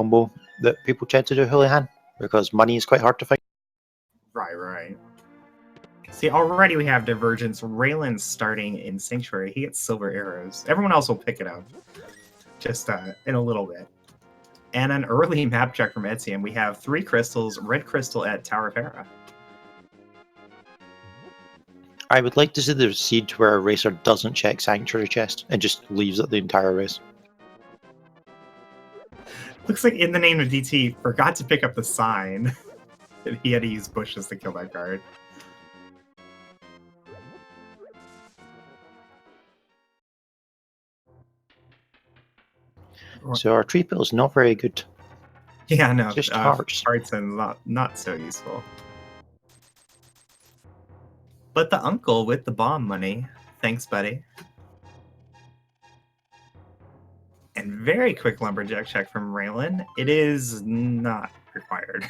combo that people tend to do Houlihan, because money is quite hard to find. Right. See, already we have Divergence. Raylan's starting in Sanctuary. He gets silver arrows. Everyone else will pick it up just in a little bit. And an early map check from Etienne. We have 3 crystals, red crystal at Tower Para. I would like to see the seed where a racer doesn't check Sanctuary Chest and just leaves it the entire race. Looks like in the name of DT, forgot to pick up the sign. He had to use bushes to kill that guard. So our tree pill is not very good. Yeah, no, just hearts. Hearts and not so useful. But the uncle with the bomb money. Thanks, buddy. And very quick lumberjack check from Raylan. It is not required.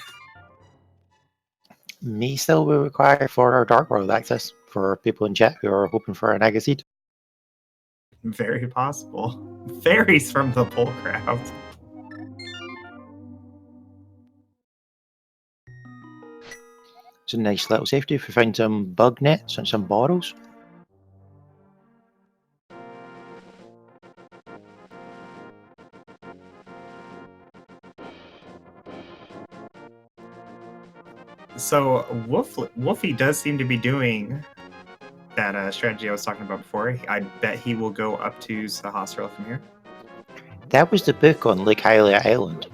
May still be required for our Dark World access for people in chat who are hoping for an Agaseed. Very possible. Fairies from the Polcraft. It's a nice little safety if we find some bug nets and some bottles. So Wolfie does seem to be doing that strategy I was talking about before. I bet he will go up to Sahasrahla from here. That was the book on Lake Hylia Island.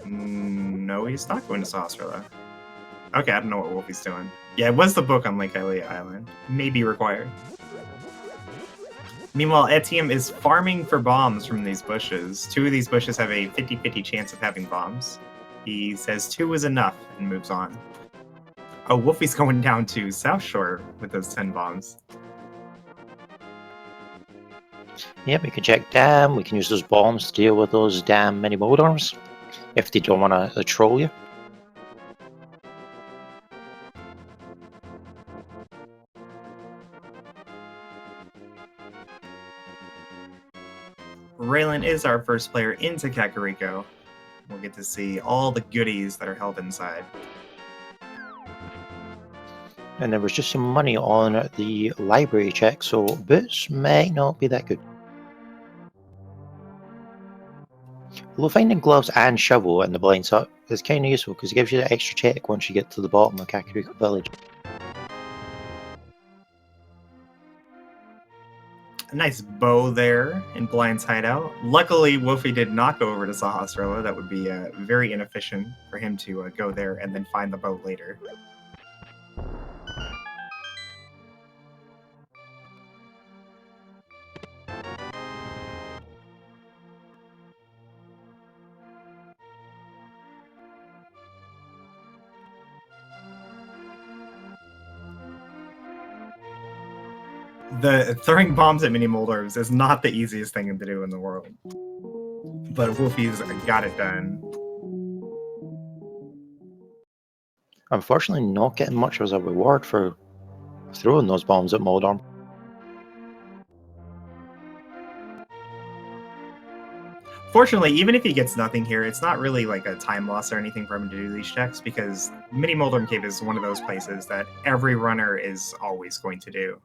No, he's not going to Sahasrahla. Okay, I don't know what Wolfie's doing. Yeah, it was the book on Lake Hylia Island. Maybe required. Meanwhile, Etienne is farming for bombs from these bushes. 2 of these bushes have a 50-50 chance of having bombs. He says 2 is enough and moves on. Oh, Wolfie's going down to South Shore with those 10 bombs. Yep, we can check dam. We can use those bombs to deal with those damn mini molders if they don't want to troll you. Raylan is our first player into Kakariko. We'll get to see all the goodies that are held inside. And there was just some money on the library check, so boots might not be that good. Although finding gloves and shovel in the blind hut is kind of useful because it gives you that extra check once you get to the bottom of Kakariko Village. A nice bow there in Blind's hideout. Luckily, Wolfie did not go over to Sahasrahla. That would be very inefficient for him to go there and then find the bow later. The throwing bombs at mini Moldorves is not the easiest thing to do in the world. But Wolfie's got it done. Unfortunately, not getting much as a reward for throwing those bombs at Moldorm. Fortunately, even if he gets nothing here, it's not really like a time loss or anything for him to do these checks because Mini Moldorm Cave is one of those places that every runner is always going to do.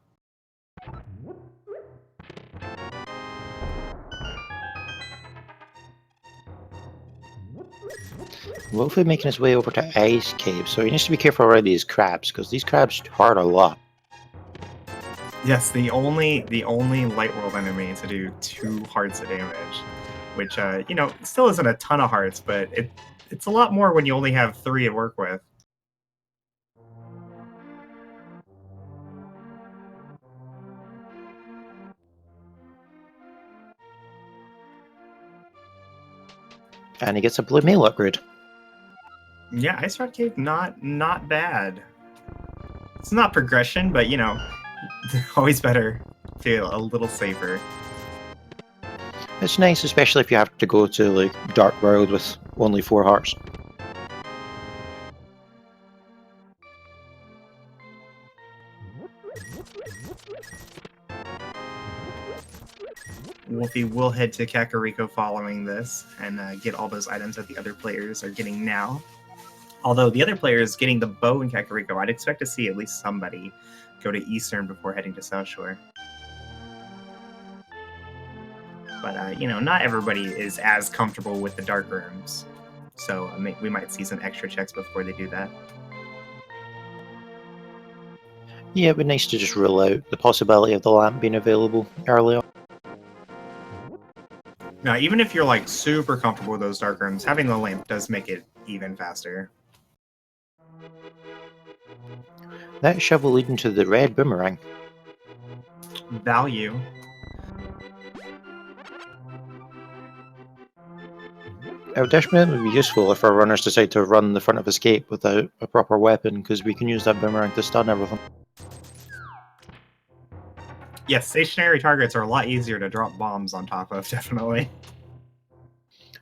Wolfie making his way over to Ice Cave, so he needs to be careful around these crabs because these crabs hurt a lot. Yes, the only light world enemy to do 2 hearts of damage, which you know, still isn't a ton of hearts, but it's a lot more when you only have 3 to work with. And he gets a blue mail upgrade. Yeah, Ice Rod Cave, not bad. It's not progression, but you know, always better feel a little safer. It's nice, especially if you have to go to like Dark World with only 4 hearts. Wolfie will head to Kakariko following this and get all those items that the other players are getting now. Although the other players getting the bow in Kakariko, I'd expect to see at least somebody go to Eastern before heading to South Shore. But, not everybody is as comfortable with the dark rooms. So we might see some extra checks before they do that. Yeah, it'd be nice to just rule out the possibility of the lamp being available earlier. Now, even if you're like super comfortable with those dark rooms, having the lamp does make it even faster. That shovel leading to the red boomerang. Value. It would definitely be useful if our runners decide to run the front of escape without a proper weapon, because we can use that boomerang to stun everything. Yes, stationary targets are a lot easier to drop bombs on top of, definitely.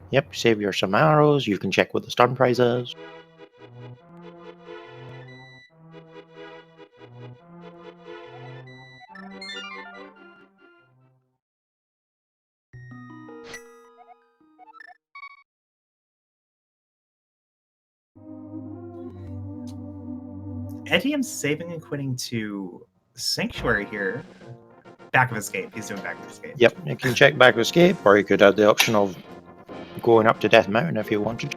Yep, save your some arrows, you can check what the stun prize is. Etiem's saving and quitting to Sanctuary here. Back of escape. He's doing back of escape. Yep, you can check back of escape, or you could add the option of going up to Death Mountain if you wanted.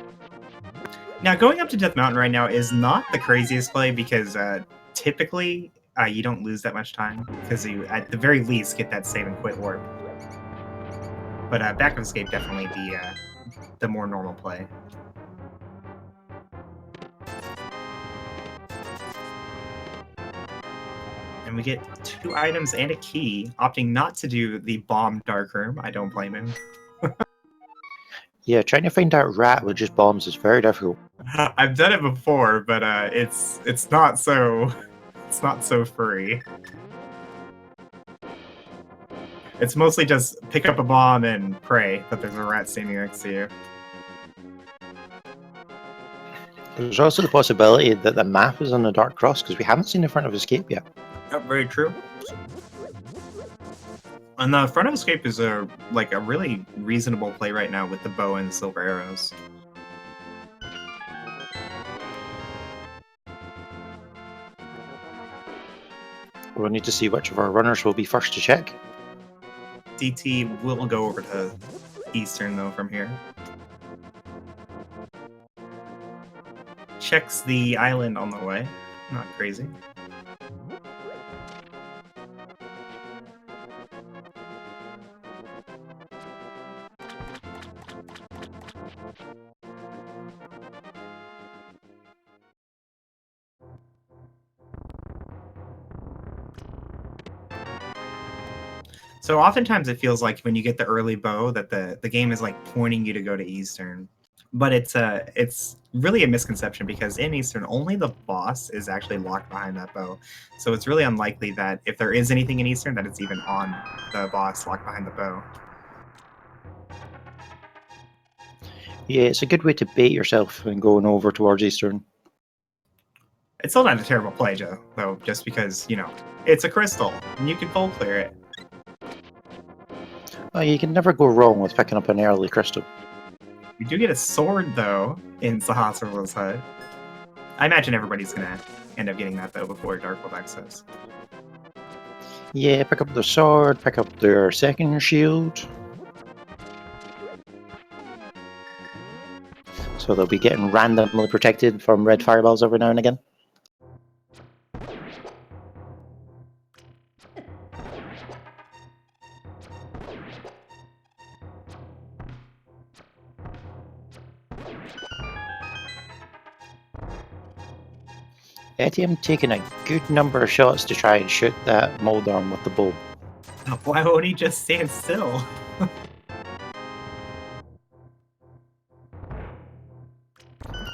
Now, going up to Death Mountain right now is not the craziest play because typically you don't lose that much time because you, at the very least, get that save and quit warp. But back of escape definitely the more normal play. And we get 2 items and a key, opting not to do the bomb dark room. I don't blame him. Yeah, trying to find that rat with just bombs is very difficult. I've done it before, but it's not so free. It's mostly just pick up a bomb and pray that there's a rat standing next to you. There's also the possibility that the map is on the Dark Cross, because we haven't seen the front of escape yet. Yep, very true. And the front of escape is a really reasonable play right now with the bow and the silver arrows. We'll need to see which of our runners will be first to check. DT will go over to Eastern though from here. Checks the island on the way. Not crazy. So oftentimes it feels like when you get the early bow that the game is like pointing you to go to Eastern. But it's really a misconception because in Eastern, only the boss is actually locked behind that bow. So it's really unlikely that if there is anything in Eastern, that it's even on the boss locked behind the bow. Yeah, it's a good way to bait yourself and going over towards Eastern. It's still not a terrible play, Joe, though, just because, it's a crystal, and you can full clear it. Well, you can never go wrong with picking up an early crystal. We do get a sword, though, in Sahasrar's hut. I imagine everybody's going to end up getting that, though, before Dark World access. Yeah, pick up the sword, pick up their second shield. So they'll be getting randomly protected from red fireballs every now and again. Etienne taking a good number of shots to try and shoot that Moldarm with the bow. Why won't he just stand still?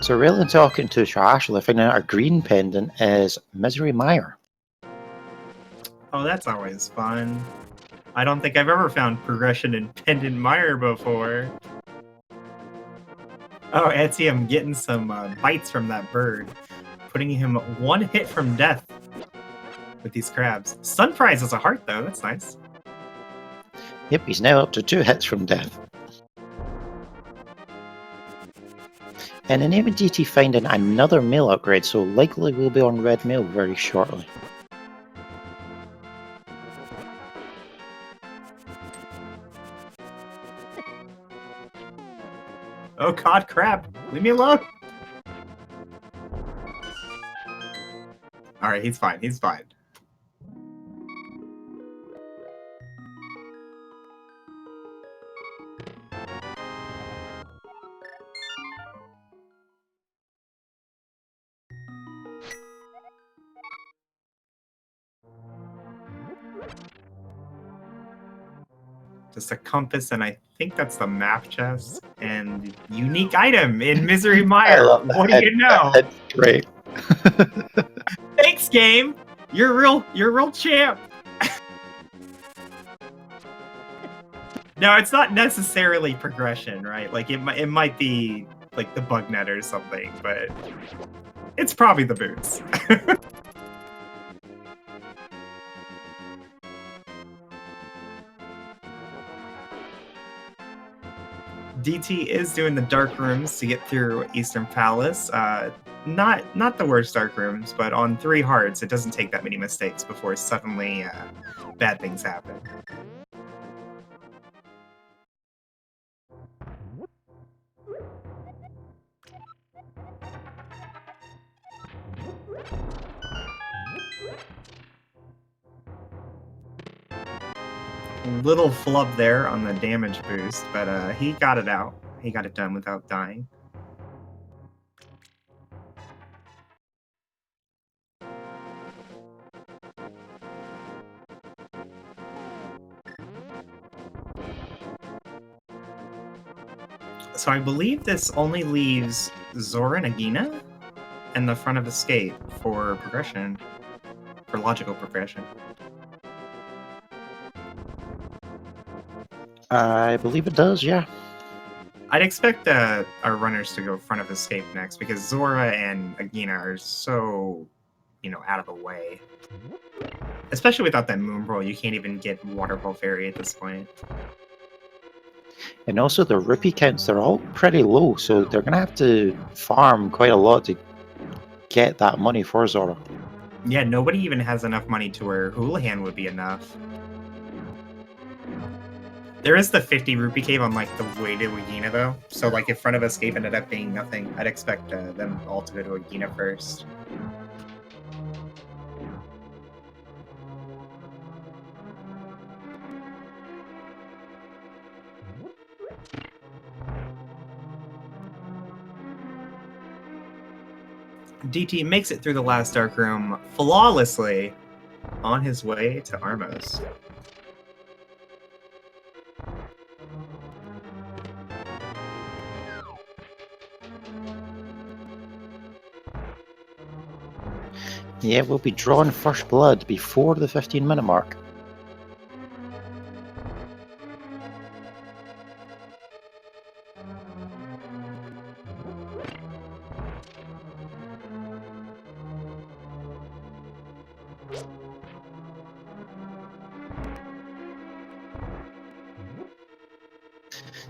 So really talking to Shashla, finding out our green pendant is Misery Mire. Oh, that's always fun. I don't think I've ever found progression in Pendant Mire before. Oh, Etienne getting some bites from that bird. Putting him 1 hit from death with these crabs. Sun prize is a heart, though. That's nice. Yep, he's now up to 2 hits from death. And the name of DT finding another mail upgrade, so likely we'll be on red mail very shortly. Oh god, crap! Leave me alone! Alright, he's fine, he's fine. Just a compass, and I think that's the map chest. And unique item in Misery Mire. I love that. What do you know? That's great. Thanks, game. You're a real champ. No, it's not necessarily progression, right? Like it might be like the bug net or something, but it's probably the boots. DT is doing the dark rooms to get through Eastern Palace. Not the worst dark rooms, but on 3 hearts, it doesn't take that many mistakes before suddenly bad things happen. Little flub there on the damage boost, but he got it out. He got it done without dying. So I believe this only leaves Zora and Agina and the front of Escape for progression, for logical progression. I believe it does, yeah. I'd expect our runners to go front of Escape next because Zora and Agina are so, out of the way. Especially without that moon roll, you can't even get Waterfall Fairy at this point. And also the rupee counts, they're all pretty low, so they're going to have to farm quite a lot to get that money for Zora. Yeah, nobody even has enough money to where Houlihan would be enough. There is the 50 rupee cave on like the way to Agina though, so like if front of Escape ended up being nothing, I'd expect them all to go to Agina first. DT makes it through the last dark room flawlessly on his way to Armos. Yeah, we'll be drawing first blood before the 15-minute mark.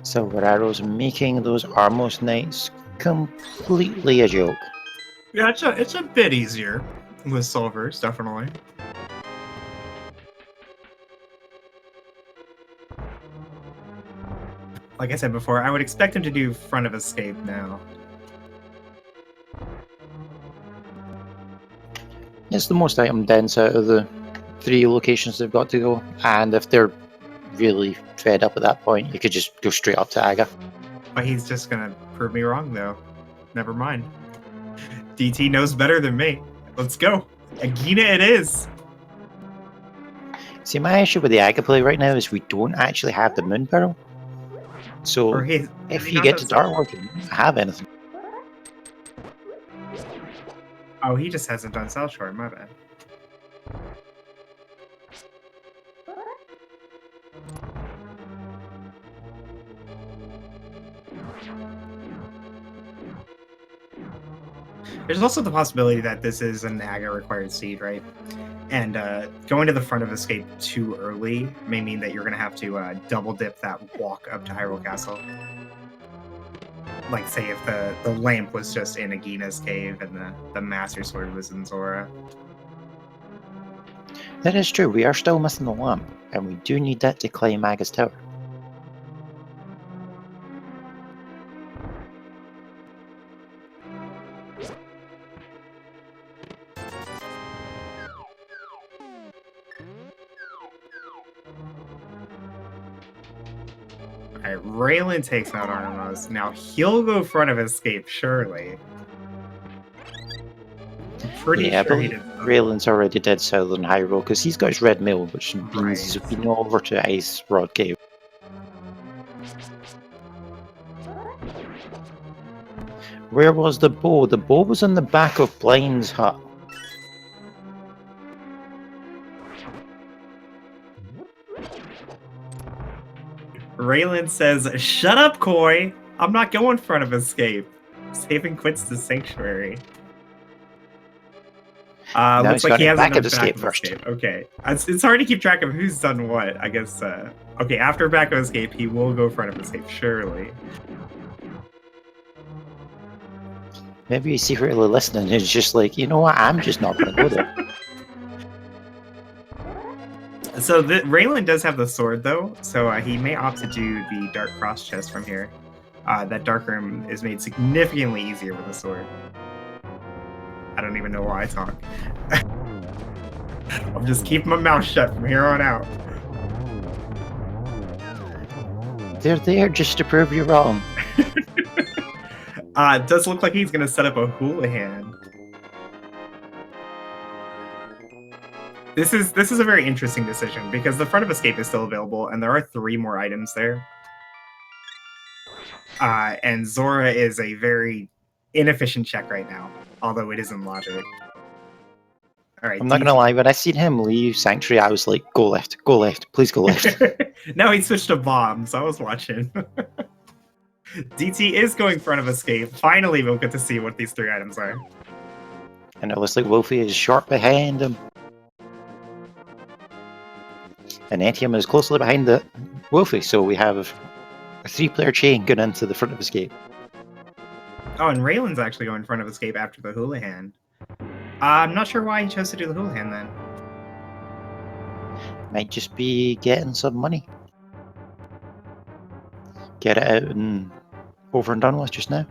Silver Arrows making those Armos Knights completely a joke. Yeah, it's a bit easier with Silvers, definitely. Like I said before, I would expect him to do front of Escape now. It's the most item dense out of the 3 locations they've got to go, and if they're really fed up at that point, you could just go straight up to Aga. But he's just gonna prove me wrong, though. Never mind. DT knows better than me. Let's go. Agina it is. See, my issue with the Aga play right now is we don't actually have the Moon Barrel. So if you get to Dark World, you don't have anything. Oh, he just hasn't done South Shore, my bad. There's also the possibility that this is an Aga required seed, right? And going to the front of Escape too early may mean that you're going to have to double dip that walk up to Hyrule Castle. Like, say, if the lamp was just in Agina's cave and the Master Sword was in Zora. That is true, we are still missing the lamp, and we do need that to climb Aga's tower. Alright, Raylan takes out Armos. Now he'll go front of Escape, surely. I'm pretty Yeah, sure but he did. Raylan's already did Southern Hyrule, because he's got his red mill, which means he's Right. been over to Ice Rod Cave. Where was the bow? The bow was in the back of Blind's hut. Raylan says, "Shut up, Koi! I'm not going front of Escape." Saving quits the Sanctuary. Now Looks he's like he got hasn't back done of Escape first. Okay. It's hard to keep track of who's done what, I guess. Okay, after back of Escape, he will go front of Escape, surely. Maybe he's secretly listening and he's just like, you know what, I'm just not going to go there. So Raylan does have the sword, though, so he may opt to do the Dark Cross chest from here. That Dark Room is made significantly easier with a sword. I don't even know why I talk. I'm just keeping my mouth shut from here on out. They're there just to prove you wrong. It does look like he's going to set up a Houlihan. This is a very interesting decision because the front of Escape is still available, and there are 3 more items there. And Zora is a very inefficient check right now, although it is in logic. All right, I'm not going to lie, when I seen him leave Sanctuary, I was like, go left, please go left. Now he switched to bombs. I was watching. DT is going front of Escape. Finally, we'll get to see what these 3 items are. And it looks like Wolfie is short behind him. And Etium is closely behind the Wolfie, so we have a 3-player chain going into the front of Escape. Oh, and Raylan's actually going front of Escape after the Houlihan. I'm not sure why he chose to do the Houlihan then. Might just be getting some money. Get it out and over and done with just now.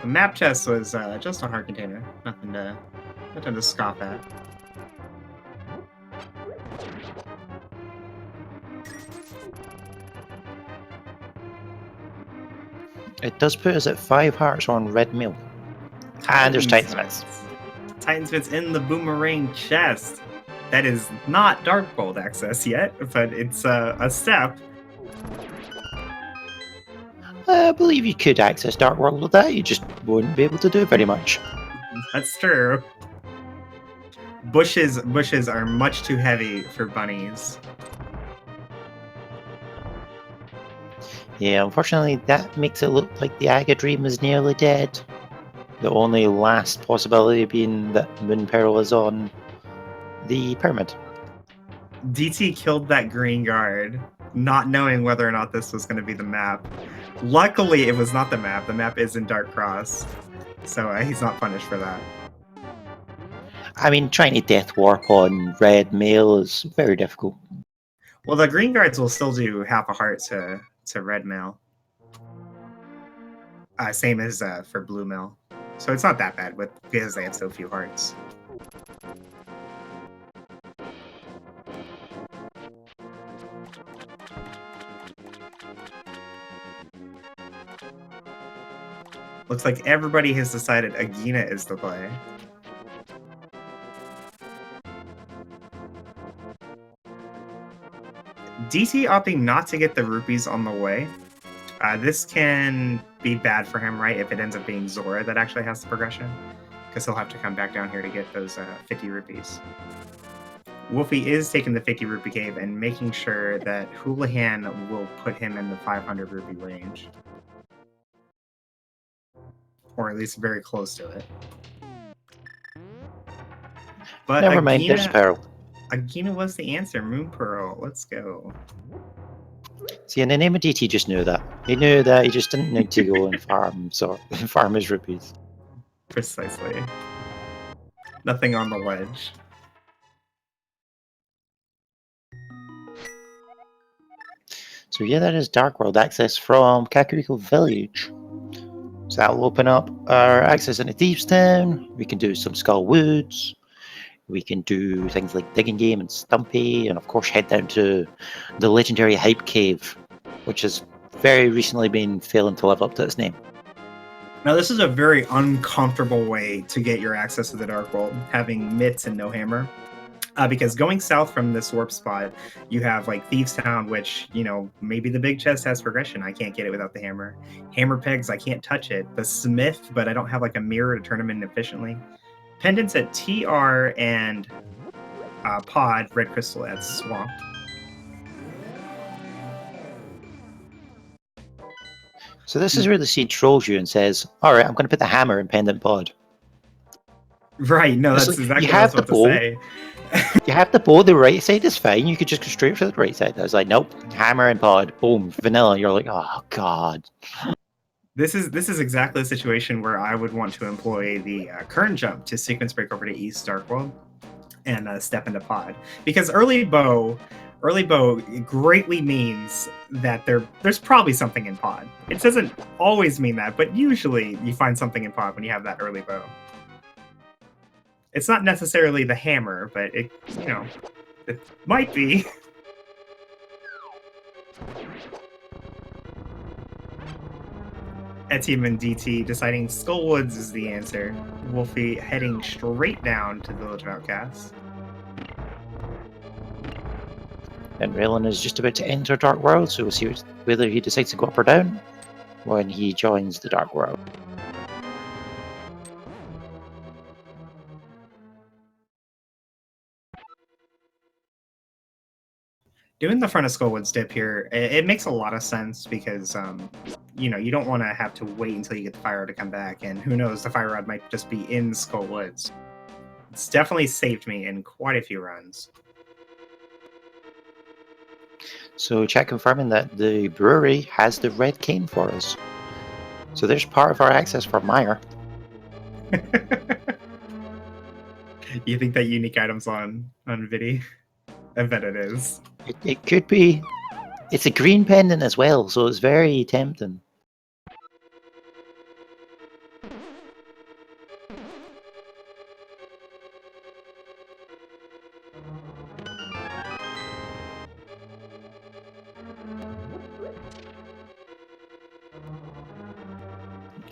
The map chest was just a heart container. Nothing to scoff at. It does put us at 5 hearts on red mill. And there's Titansmiths. Titansmiths in the boomerang chest. That is not Dark Gold access yet, but it's a step. I believe you could access Dark World with that, you just wouldn't be able to do very much. That's true. Bushes are much too heavy for bunnies. Yeah, unfortunately that makes it look like the Aga Dream is nearly dead. The only last possibility being that Moon Pearl is on the pyramid. DT killed that green guard, not knowing whether or not this was going to be the map. Luckily, it was not the map. The map is in Dark Cross, so he's not punished for that. I mean, trying to death warp on red mail is very difficult. Well, the green guards will still do half a heart to red mail. Same as for blue mail. So it's not that bad because they have so few hearts. Looks like everybody has decided Agina is the play. DT opting not to get the rupees on the way. This can be bad for him, right? If it ends up being Zora that actually has the progression, because he'll have to come back down here to get those 50 rupees. Wolfie is taking the 50 rupee cave and making sure that Houlihan will put him in the 500 rupee range. Or at least very close to it. But Never mind, there's Pearl. Agina was the answer. Moon Pearl. Let's go. See, in the name of DT, he just knew that. He knew that he just didn't need to go and farm his rupees. Precisely. Nothing on the ledge. So yeah, that is Dark World access from Kakariko Village. So that'll open up our access into Thieves Town. We can do some Skull Woods. We can do things like Digging Game and Stumpy, and of course head down to the legendary Hype Cave, which has very recently been failing to live up to its name. Now, this is a very uncomfortable way to get your access to the Dark World, having mitts and no hammer. Because going south from this warp spot, you have like Thieves Town, which, you know, maybe the big chest has progression. I can't get it without the hammer. Hammer pegs, I can't touch it. The Smith, but I don't have like a mirror to turn them in efficiently. Pendants at TR and Pod, Red Crystal at Swamp. So this is where the seed trolls you and says, "All right, I'm going to put the hammer in Pendant Pod." Right? No, that's exactly what I was about to say. You have the bow. The right side is fine. You could just go straight for the right side. I was like, nope, hammer and pod, boom, vanilla. You're like, oh god. This is exactly the situation where I would want to employ the current jump to sequence break over to East Dark World and step into pod, because early bow greatly means that there's probably something in pod. It doesn't always mean that, but usually you find something in pod when you have that early bow. It's not necessarily the hammer, but it might be. Etienne and DT deciding Skullwoods is the answer. Wolfie heading straight down to Village of Outcasts. And Raylan is just about to enter Dark World, so we'll see whether he decides to go up or down when he joins the Dark World. Doing the front of Skullwoods dip here, it makes a lot of sense because, you don't want to have to wait until you get the fire rod to come back, and who knows, the fire rod might just be in Skullwoods. It's definitely saved me in quite a few runs. So chat confirming that the brewery has the red cane for us. So there's part of our access for Meyer. You think that unique item's on Vidi? I bet it is. It could be. It's a green pendant as well, so it's very tempting.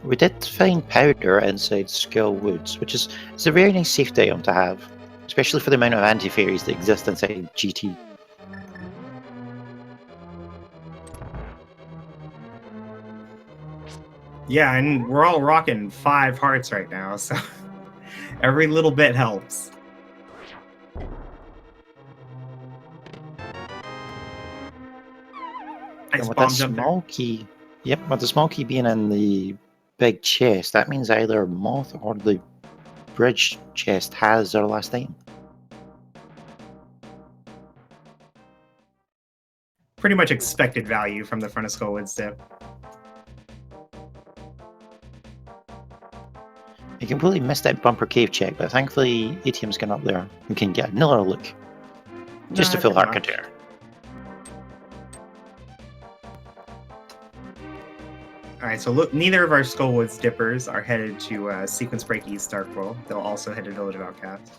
We did find powder inside Skull Woods, which is a very nice safety item to have, especially for the amount of anti-fairies that exist inside GT. Yeah, and we're all rocking 5 hearts right now, so every little bit helps. And with that small key, with the small key being in the big chest, that means either Moth or the bridge chest has their last name. Pretty much expected value from the front of Skullwoods dip. I completely missed that bumper cave check, but thankfully ATM's gone up there. We can get another look. Just a full heart container. Alright, so look, neither of our Skullwoods dippers are headed to Sequence Break East Dark World. They'll also head to Village of Outcasts.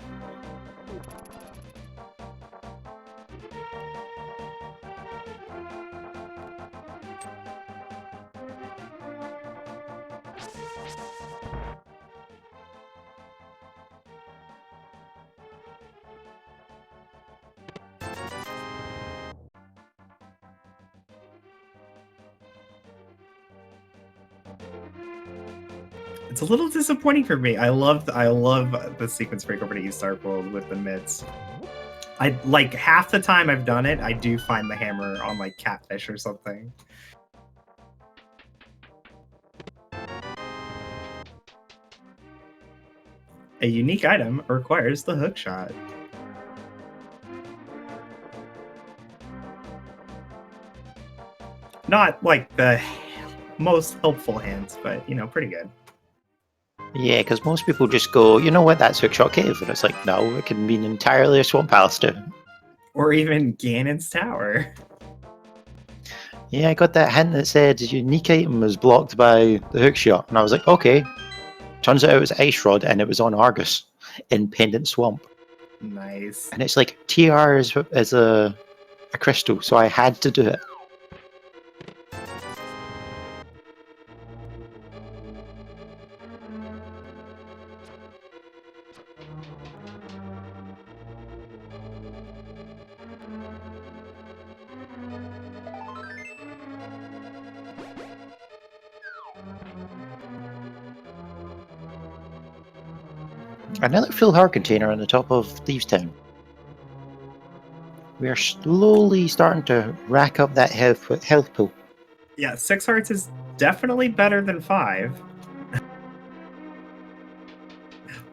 It's a little disappointing for me. I love the sequence break over to East Ark World with the mids. I like half the time I've done it, I do find the hammer on like Catfish or something. A unique item requires the hook shot. Not like the most helpful hint, but you know, pretty good. Yeah, because most people just go, you know what, that's Hookshot Cave. And it's like, no, it can mean entirely a Swamp Alistair. Or even Ganon's Tower. Yeah, I got that hint that said unique item was blocked by the hookshot. And I was like, okay. Turns out it was Ice Rod and it was on Argus in Pendant Swamp. Nice. And it's like, TR is a crystal, so I had to do it. Another full heart container on the top of Thieves Town. We are slowly starting to rack up that health pool. Yeah, 6 hearts is definitely better than 5.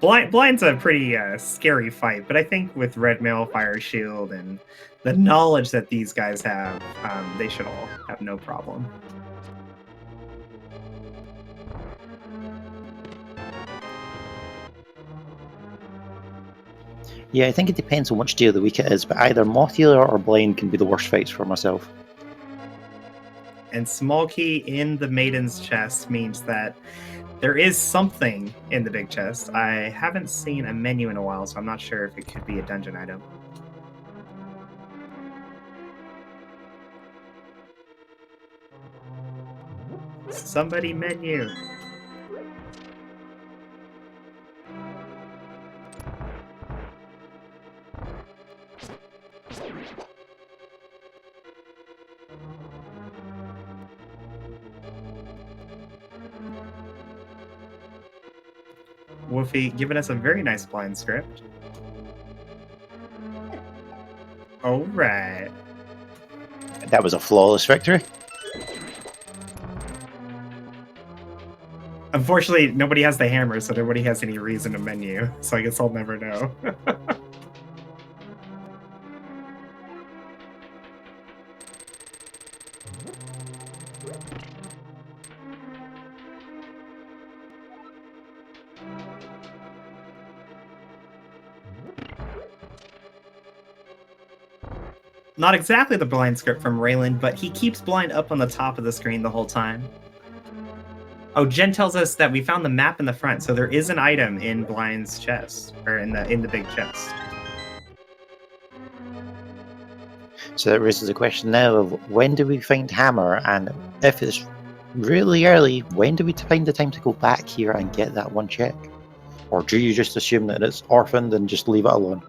Blind's a pretty scary fight, but I think with Red Mail, Fire Shield, and the knowledge that these guys have, they should all have no problem. Yeah, I think it depends on which day of the week it is, but either Moth Healer or Blind can be the worst fights for myself. And small key in the Maiden's chest means that there is something in the big chest. I haven't seen a menu in a while, so I'm not sure if it could be a dungeon item. Somebody menu. Wolfie giving us a very nice blind script. All right. That was a flawless victory. Unfortunately, nobody has the hammer, so nobody has any reason to menu. So I guess I'll never know. Not exactly the blind script from Raylan, but he keeps blind up on the top of the screen the whole time. Oh, Jen tells us that we found the map in the front, so there is an item in Blind's chest, or in the big chest. So that raises the question now of when do we find Hammer, and if it's really early, when do we find the time to go back here and get that one check? Or do you just assume that it's orphaned and just leave it alone?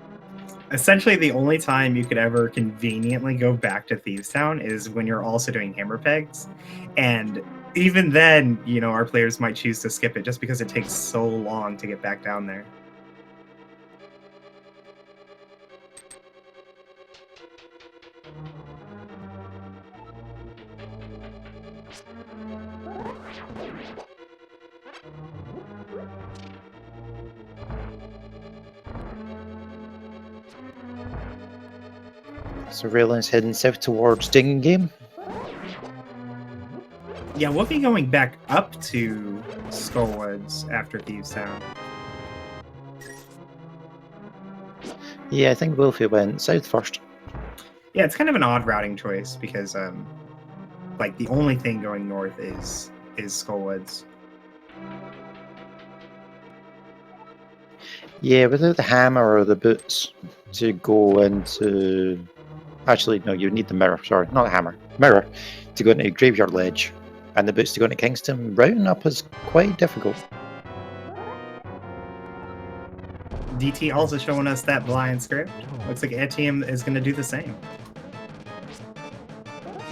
Essentially, the only time you could ever conveniently go back to Thieves Town is when you're also doing hammer pegs. And even then, you know, our players might choose to skip it just because it takes so long to get back down there. So Raylan's heading south towards Dingham. Yeah, Wolfie going back up to Skullwoods after Thieves Town. Yeah, I think Wolfie went south first. Yeah, it's kind of an odd routing choice because, like, the only thing going north is Skullwoods. Yeah, without the hammer or the boots to go into... Actually, no, you need the mirror. Sorry, not the hammer. Mirror to go into Graveyard Ledge, and the boots to go into Kingston. Routing up is quite difficult. DT also showing us that blind script. Looks like Etienne is going to do the same.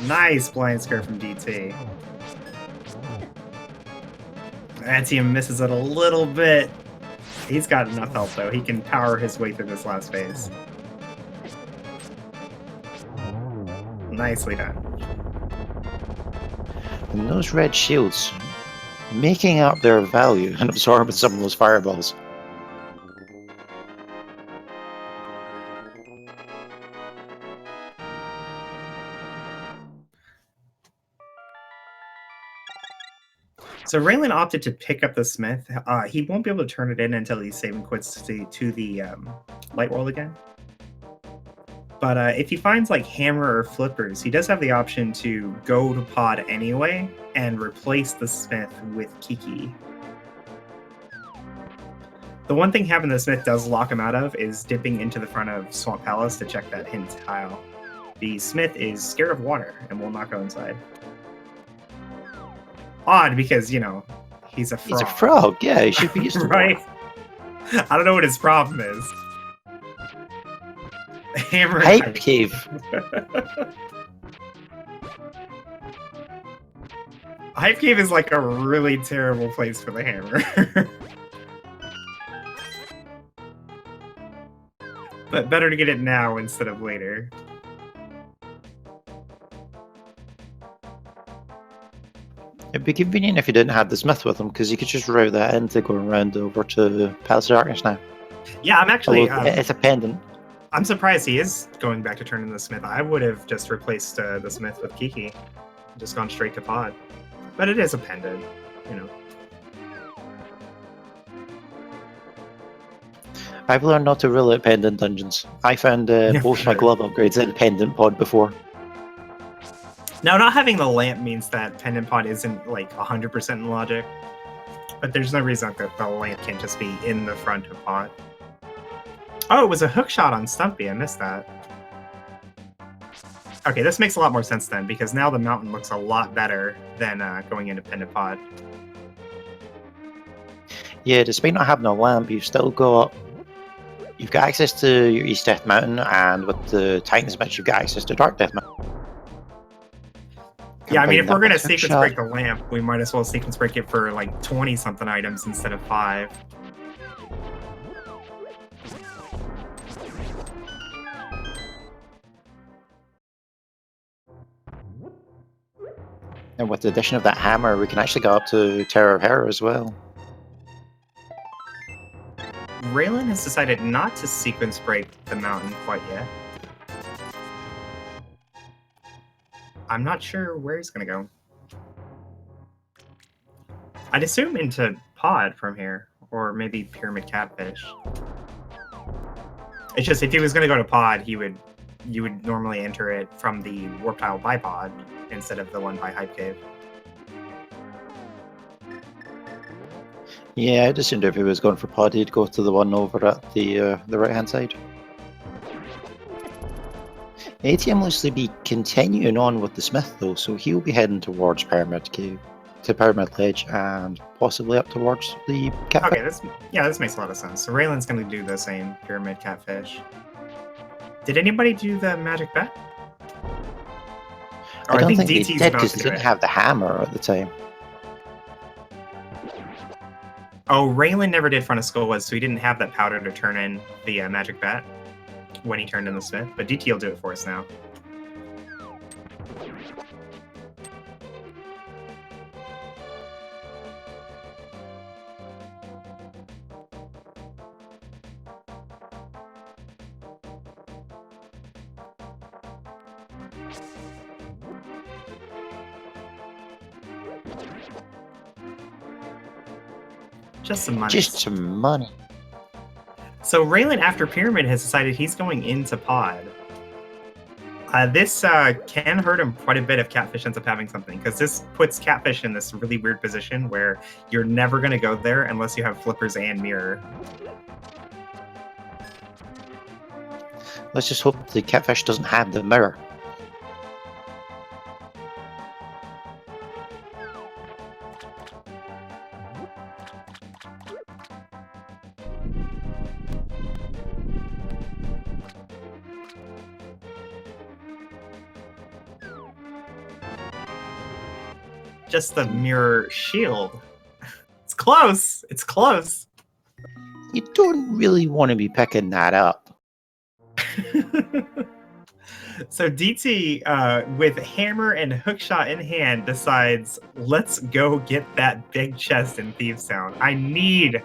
Nice blind script from DT. Atium misses it a little bit. He's got enough health, though. He can power his way through this last phase. Nicely done. And those red shields making up their value and absorbing some of those fireballs. So Raylan opted to pick up the Smith. He won't be able to turn it in until he save and quits to the light world again. But if he finds like hammer or flippers, he does have the option to go to pod anyway and replace the Smith with Kiki. The one thing having the Smith does lock him out of is dipping into the front of Swamp Palace to check that hidden tile. The Smith is scared of water and will not go inside. Odd because, you know, he's a frog. He's a frog, yeah, he should be used to right? I don't know what his problem is. Hammer Hype cave. Hype cave is like a really terrible place for the hammer. But better to get it now instead of later. It'd be convenient if you didn't have the Smith with him, because you could just route that in to go around over to Palace of Darkness now. Yeah, I'm actually... it's a pendant. I'm surprised he is going back to turning the Smith. I would have just replaced the Smith with Kiki. Just gone straight to pod. But it is a pendant, you know. I've learned not to rule out pendant dungeons. I found both my glove upgrades in pendant pod before. Now, not having the lamp means that pendant pod isn't like 100% in logic. But there's no reason that the lamp can't just be in the front of pod. Oh, it was a hook shot on Stumpy. I missed that. Okay, this makes a lot more sense then, because now the mountain looks a lot better than going into pendant pod. Yeah, despite not having a lamp, you've got access to your East Death Mountain, and with the Titan's Match, you've got access to Dark Death Mountain. Yeah, I mean, if we're going to sequence break the lamp, we might as well sequence break it for like 20-something items instead of 5. And with the addition of that hammer, we can actually go up to Terror of Hera as well. Raylan has decided not to sequence break the mountain quite yet. I'm not sure where he's going to go. I'd assume into pod from here, or maybe Pyramid Catfish. It's just if he was going to go to pod, you would normally enter it from the warp tile by pod instead of the one by Hype Cave. Yeah, I'd assumed if he was going for pod, he'd go to the one over at the right-hand side. ATM looks to be continuing on with the Smith though, so he'll be heading towards Pyramid Cave, to Pyramid Ledge, and possibly up towards the Catfish. Okay, this makes a lot of sense. So Raylan's going to do the same Pyramid Catfish. Did anybody do the magic bet? I don't think they did because they didn't have the hammer at the time. Oh, Raylan never did front of Skullwoods, so he didn't have that powder to turn in the magic bat when he turned in the Smith. But DT will do it for us now. Just some money. Just some money. So Raylan, after Pyramid, has decided he's going into pod. This can hurt him quite a bit if Catfish ends up having something, because this puts Catfish in this really weird position where you're never going to go there unless you have flippers and mirror. Let's just hope the Catfish doesn't have the mirror. Just the mirror shield. It's close. It's close. You don't really want to be picking that up. So DT, with hammer and hookshot in hand, decides, let's go get that big chest in Thieves Town. I need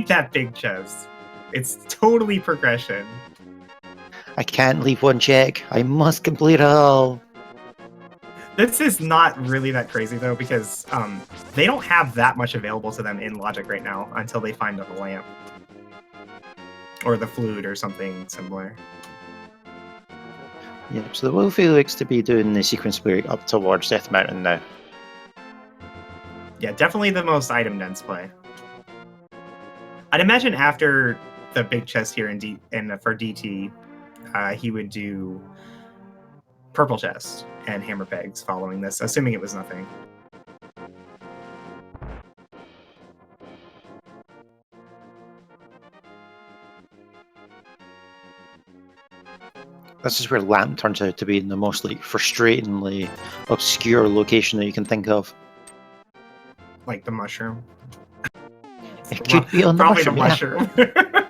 that big chest. It's totally progression. I can't leave one check. I must complete it all. This is not really that crazy though, because they don't have that much available to them in Logic right now until they find the lamp or the flute or something similar. Yep, so the Wolfie looks to be doing the sequence work up towards Death Mountain now. Yeah, definitely the most item dense play. I'd imagine after the big chest here for DT, he would do purple chest and hammer pegs following this, assuming it was nothing. This is where Lamp turns out to be in the most like frustratingly obscure location that you can think of. Like the mushroom. It could be on the probably mushroom. The mushroom.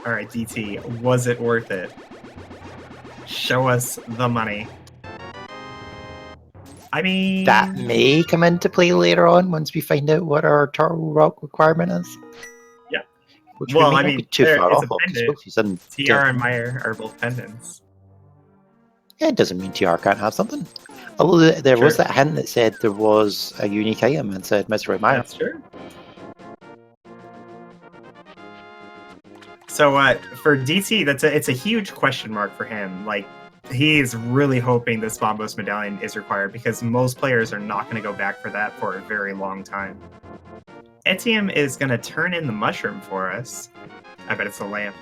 All right, DT, was it worth it? Show us the money. I mean, That may come into play later on once we find out what our turtle rock requirement is. Yeah. Which well, we may I not mean, be too far it's off a of, because pendant. Wolfie's in TR and Meyer are both pendants. Yeah, it doesn't mean TR can't have something. Although there was True. that hint that said there was a unique item and said Mystery Mire. That's true. So for DT, it's a huge question mark for him. Like, he's really hoping this Bombos medallion is required because most players are not going to go back for that for a very long time. Etienne is going to turn in the mushroom for us. I bet it's a lamp.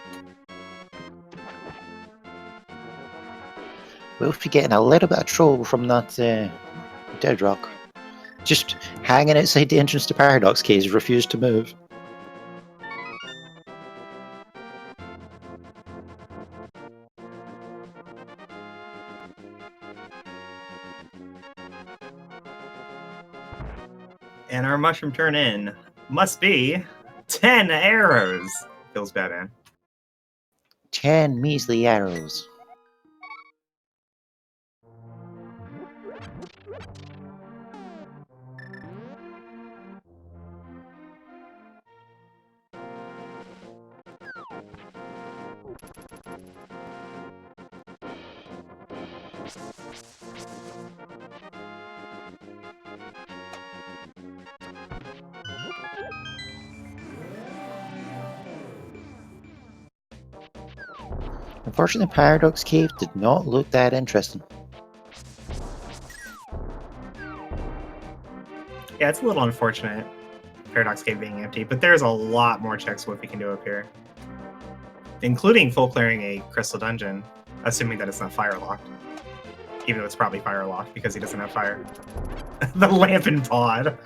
Wolfie getting a little bit of trouble from that dead rock. Just hanging outside the entrance to Paradox Caves, refused to move. And our mushroom turn in must be 10 arrows. Feels bad, man. 10 measly arrows. Unfortunately, Paradox Cave did not look that interesting. Yeah, it's a little unfortunate, Paradox Cave being empty, but there's a lot more checks what we can do up here. Including full clearing a crystal dungeon, assuming that it's not fire locked. Even though it's probably fire locked because he doesn't have fire. The lamp and pod.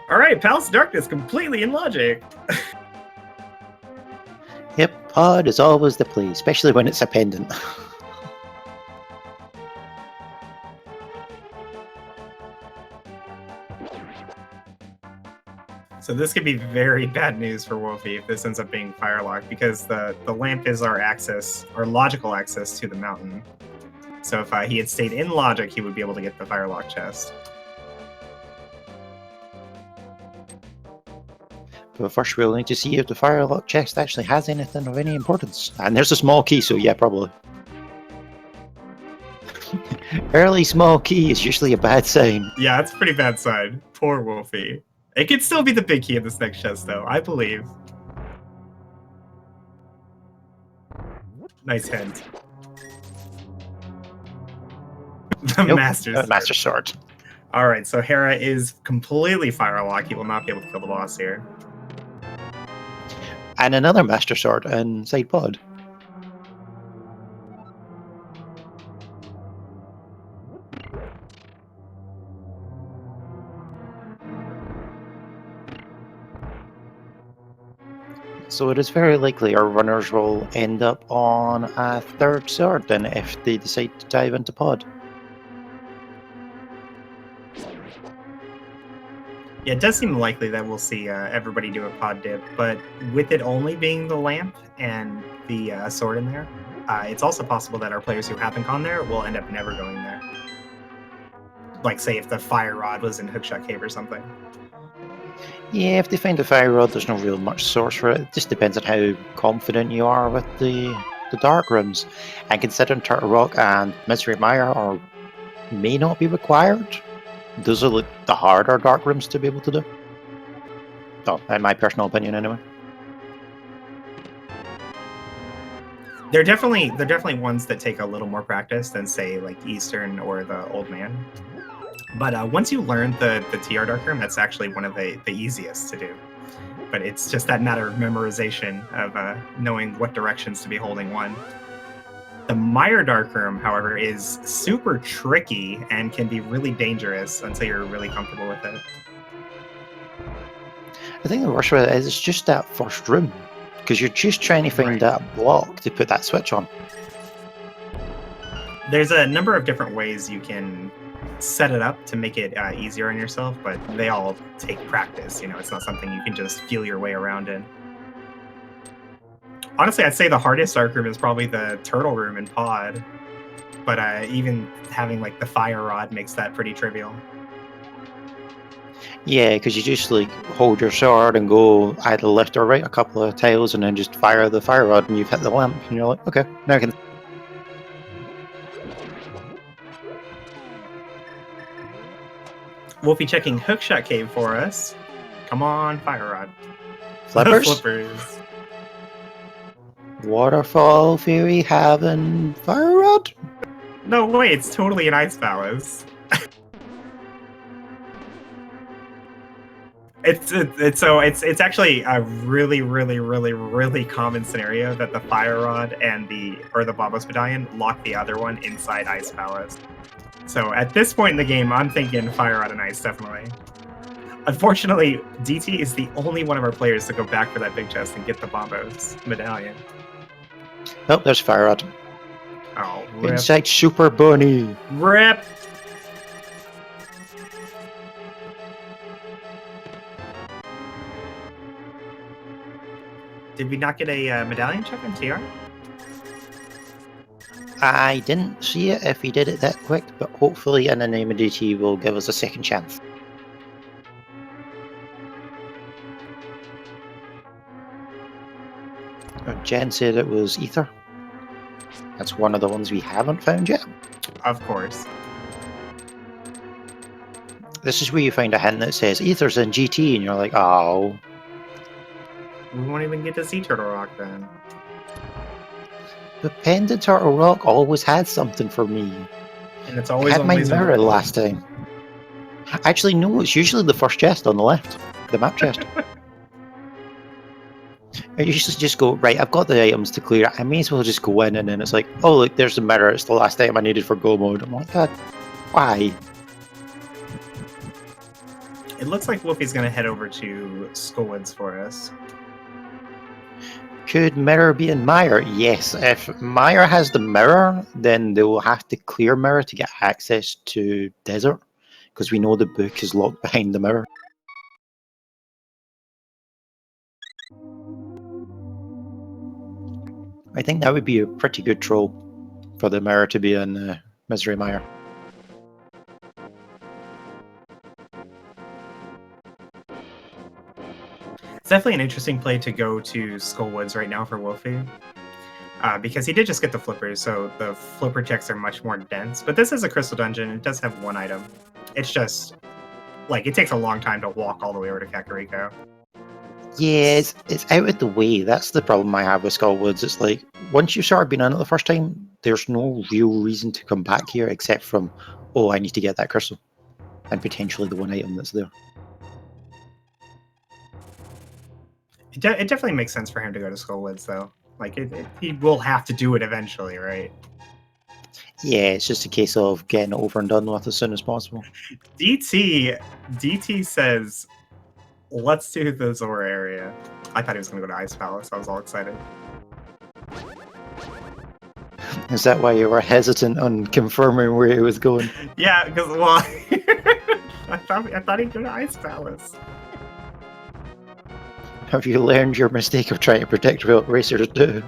Alright, Palace of Darkness completely in Logic. Yep, pod is always the play, especially when it's a pendant. So this could be very bad news for Wolfie if this ends up being firelocked, because the lamp is our access, our logical access to the mountain. So if he had stayed in Logic, he would be able to get the firelock chest. But first we'll need to see if the firelock chest actually has anything of any importance. And there's a small key, so yeah, probably. Early small key is usually a bad sign. Yeah, it's a pretty bad sign. Poor Wolfie. It could still be the big key in this next chest, though, I believe. Nice hint. The Nope, Master Sword. Alright, so Hera is completely firelock. He will not be able to kill the boss here. And another Master Sword inside pod. So it is very likely our runners will end up on a third sword then if they decide to dive into pod. Yeah, it does seem likely that we'll see everybody do a pod dip, but with it only being the lamp and the sword in there, it's also possible that our players who haven't gone there will end up never going there. Like, say, if the fire rod was in Hookshot Cave or something. Yeah, if they find the fire rod, there's no real much source for it. It just depends on how confident you are with the dark rooms. And considering Turtle Rock and Misery Mire may not be required, those are like the harder dark rooms to be able to do. Oh, in my personal opinion, anyway. They're definitely ones that take a little more practice than, say, like Eastern or the Old Man. But once you learn the TR Dark Room, that's actually one of the easiest to do. But it's just that matter of memorization of knowing what directions to be holding one. The Mire Dark Room, however, is super tricky and can be really dangerous until you're really comfortable with it. I think the worst with it is it's just that first room, because you're just trying to find that block to put that switch on. There's a number of different ways you can set it up to make it easier on yourself, but they all take practice. You know, it's not something you can just feel your way around in. Honestly, I'd say the hardest dark room is probably the turtle room in pod, but even having like the fire rod makes that pretty trivial. Yeah, because you just like hold your sword and go either left or right a couple of tiles and then just fire the fire rod and you've hit the lamp and you're like, okay, now I can. Wolfie checking Hookshot Cave for us. Come on, fire rod. Flippers? Flippers. Waterfall, Fairy, Haven, Fire Rod? No way, it's totally an Ice Palace. It's actually a really common scenario that the fire rod and the Bobos Medallion lock the other one inside Ice Palace. So at this point in the game, I'm thinking fire rod and ice definitely. Unfortunately, DT is the only one of our players to go back for that big chest and get the Bobos Medallion. Oh, there's Fire Rod. Oh, rip. Inside Super Bunny. Rip! Did we not get a medallion check on TR? I didn't see it if he did it that quick, but hopefully in the name of DT will give us a second chance. Jen said it was Ether. That's one of the ones we haven't found yet. Of course. This is where you find a hint that says Ether's in GT, and you're like, oh. We won't even get to see Turtle Rock then. But Pendant Turtle Rock always had something for me. And it's always I had my mirror last time. Actually, no, it's usually the first chest on the left. The map chest. I usually just go, right, I've got the items to clear. I may as well just go in, and then it's like, oh, look, there's the mirror. It's the last item I needed for go mode. I'm like, God, why? It looks like Wolfie's going to head over to Skullwoods for us. Could Mirror be in Mire? Yes. If Mire has the mirror, then they will have to clear Mirror to get access to Desert, because we know the book is locked behind the mirror. I think that would be a pretty good troll for the mirror to be in Misery Mire. It's definitely an interesting play to go to Skullwoods right now for Wolfie. Because he did just get the flippers, so the flipper checks are much more dense. But this is a crystal dungeon, it does have one item. It's just, like, it takes a long time to walk all the way over to Kakariko. Yeah, it's out of the way. That's the problem I have with Skullwoods. It's like, once you've sort of been in it the first time, there's no real reason to come back here except from, oh, I need to get that crystal. And potentially the one item that's there. It definitely makes sense for him to go to Skullwoods, though. Like, he will have to do it eventually, right? Yeah, it's just a case of getting it over and done with as soon as possible. DT says, let's do the Zora area. I thought he was going to go to Ice Palace. I was all excited. Is that why you were hesitant on confirming where he was going? Yeah, because, well, I thought he'd go to Ice Palace. Have you learned your mistake of trying to predict what racers do?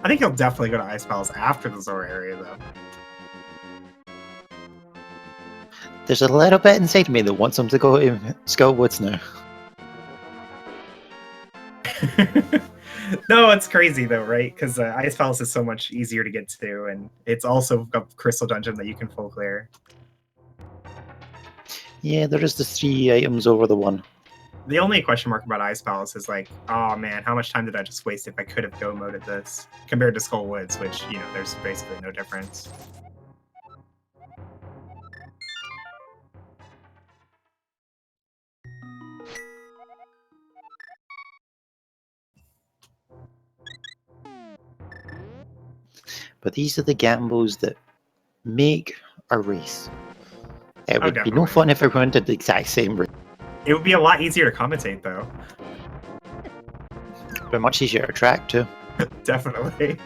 I think he'll definitely go to Ice Palace after the Zora area, though. There's a little bit inside me that wants him to go to Skull Woods now. No, it's crazy though, right? Because Ice Palace is so much easier to get to, and it's also a crystal dungeon that you can full clear. Yeah, there is the 3 items over the 1. The only question mark about Ice Palace is like, oh man, how much time did I just waste if I could have go moded this compared to Skull Woods, which, you know, there's basically no difference. But these are the gambles that make a race. It would be definitely. no fun if everyone did the exact same race. It would be a lot easier to commentate though. But much easier to track too. Definitely.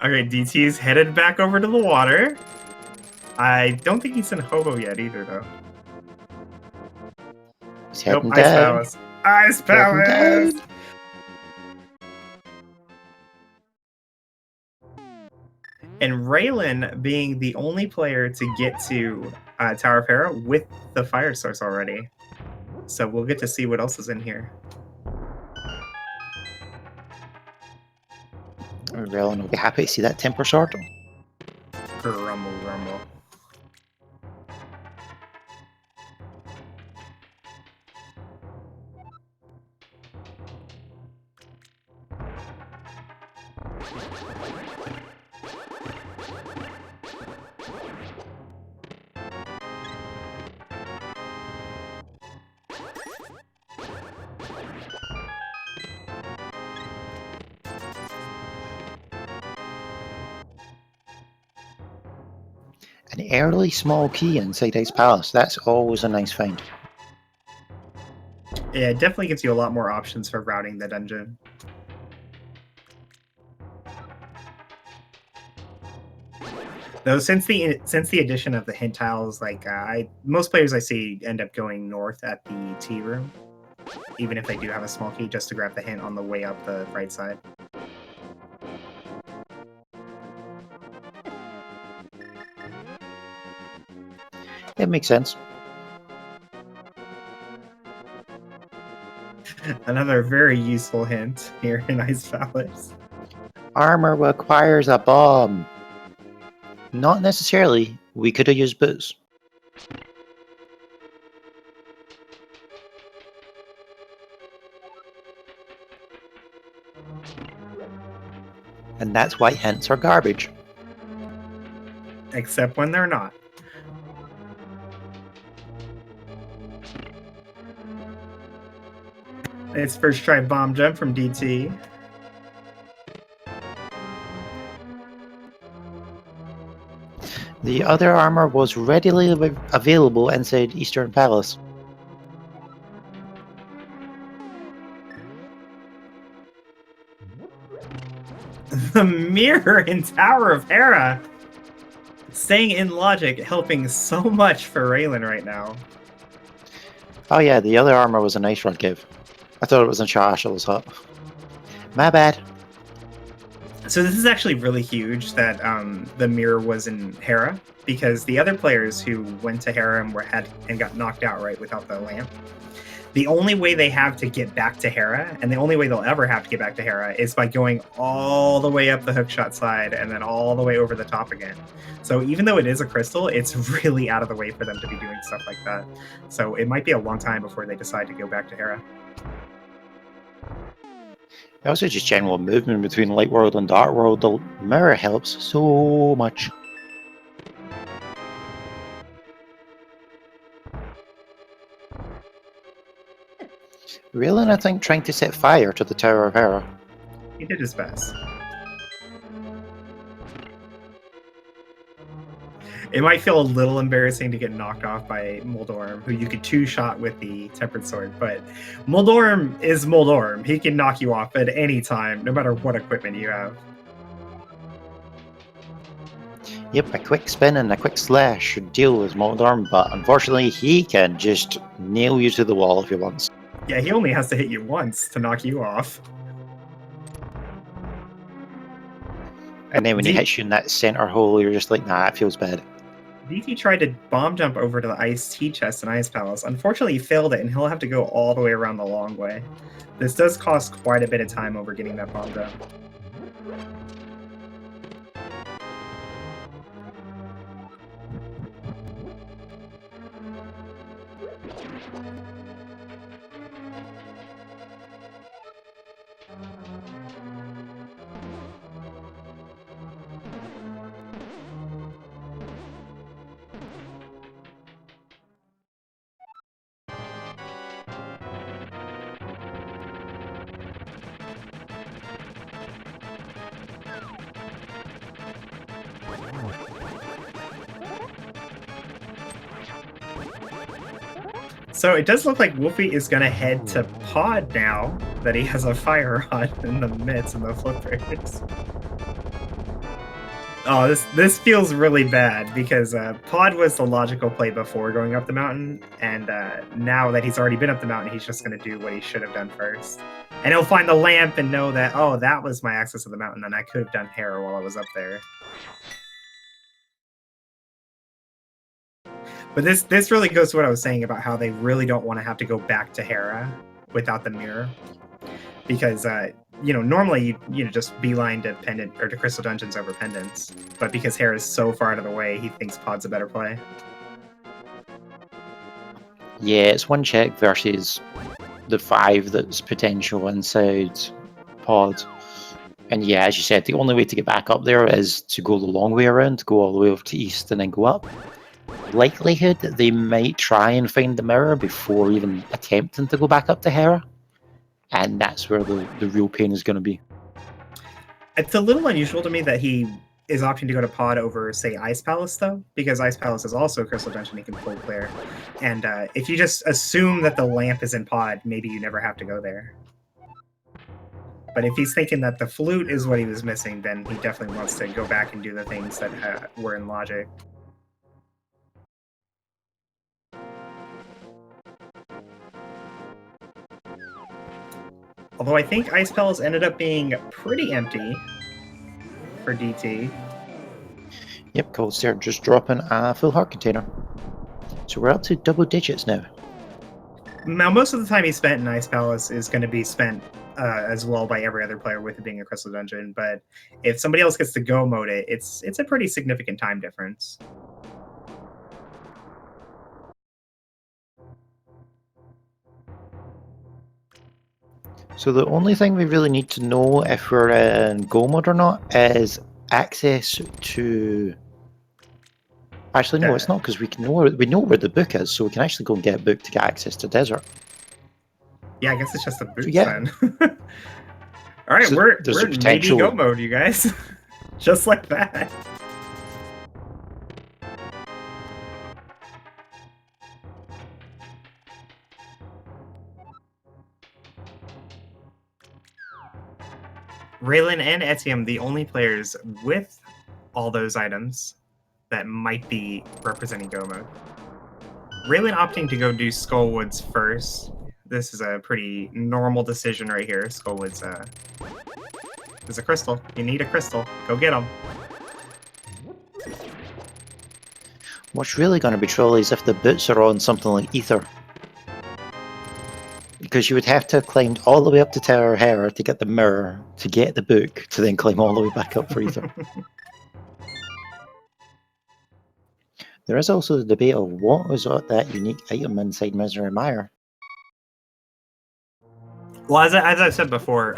Okay, DT's headed back over to the water. I don't think he's in Hobo yet either, though. He's Nope, heading Ice down. Palace. Ice Palace! Heading down. And Raylan being the only player to get to Tower of Hera with the fire source already. So we'll get to see what else is in here. Raylan will be happy to see that temper sword. Grumble, grumble. An early small key inside Ice Palace. That's always a nice find. Yeah, it definitely gives you a lot more options for routing the dungeon. Though since the addition of the hint tiles, like most players I see end up going north at the tea room, even if they do have a small key, just to grab the hint on the way up the right side. It makes sense. Another very useful hint here in Ice Palace. Armor requires a bomb. Not necessarily. We could have used boots. And that's why hints are garbage. Except when they're not. It's first try bomb jump from DT. The other armor was readily available inside Eastern Palace. The mirror in Tower of Hera. Staying in logic, helping so much for Raylan right now. Oh yeah, the other armor was a nice run give. I thought it was in trash, it was hot. My bad. So this is actually really huge that the mirror was in Hera, because the other players who went to Hera and got knocked out right without the lamp, the only way they have to get back to Hera, and the only way they'll ever have to get back to Hera, is by going all the way up the hookshot side and then all the way over the top again. So even though it is a crystal, it's really out of the way for them to be doing stuff like that. So it might be a long time before they decide to go back to Hera. Also, just general movement between Light World and Dark World, the mirror helps so much. Raylan, I think, trying to set fire to the Tower of Hera. He did his best. It might feel a little embarrassing to get knocked off by Moldorm, who you could two-shot with the Tempered Sword, but Moldorm is Moldorm. He can knock you off at any time, no matter what equipment you have. Yep, a quick spin and a quick slash should deal with Moldorm, but unfortunately he can just nail you to the wall if he wants. Yeah, he only has to hit you once to knock you off. And then when he hits you in that center hole, you're just like, nah, that feels bad. DT tried to bomb jump over to the Ice Tea Chest in Ice Palace. Unfortunately, he failed it, and he'll have to go all the way around the long way. This does cost quite a bit of time over getting that bomb jump. So it does look like Wolfie is going to head to Pod now that he has a fire rod in the mitts and the flippers. Oh, this feels really bad because Pod was the logical play before going up the mountain, and now that he's already been up the mountain, he's just going to do what he should have done first. And he'll find the lamp and know that, oh, that was my access to the mountain, and I could have done Hera while I was up there. But this really goes to what I was saying about how they really don't want to have to go back to Hera without the mirror. Because, normally you just beeline to Pendant or to Crystal Dungeons over Pendants. But because Hera's so far out of the way, he thinks Pod's a better play. Yeah, it's one check versus the 5 that's potential inside Pod. And yeah, as you said, the only way to get back up there is to go the long way around, go all the way over to East and then go up. Likelihood that they might try and find the mirror before even attempting to go back up to Hera. And that's where the real pain is going to be. It's a little unusual to me that he is opting to go to Pod over, say, Ice Palace, though, because Ice Palace is also a Crystal Dungeon he can full clear. And if you just assume that the lamp is in Pod, maybe you never have to go there. But if he's thinking that the flute is what he was missing, then he definitely wants to go back and do the things that were in Logic. Although I think Ice Palace ended up being pretty empty for DT. Yep, Cold Stare just dropping a full heart container. So we're up to double digits now. Now, most of the time he spent in Ice Palace is going to be spent as well by every other player with it being a Crystal Dungeon, but if somebody else gets to go mode it, it's a pretty significant time difference. So the only thing we really need to know if we're in go mode or not is access to... Actually, no, it's not, because we know where the book is, so we can actually go and get a book to get access to Desert. Yeah, I guess it's just the boots then. All right, So we're a in maybe go mode, you guys. Just like that. Raylan and Etienne, the only players with all those items that might be representing go mode. Raylan opting to go do Skullwoods first. This is a pretty normal decision right here. Skullwoods, there's a crystal. You need a crystal. Go get them. What's really going to be trolly is if the boots are on something like Ether. Because you would have to have climbed all the way up to Tower Hera to get the mirror, to get the book, to then climb all the way back up for Ether. There is also the debate of what was that unique item inside Misery Mire. Well, as I said before,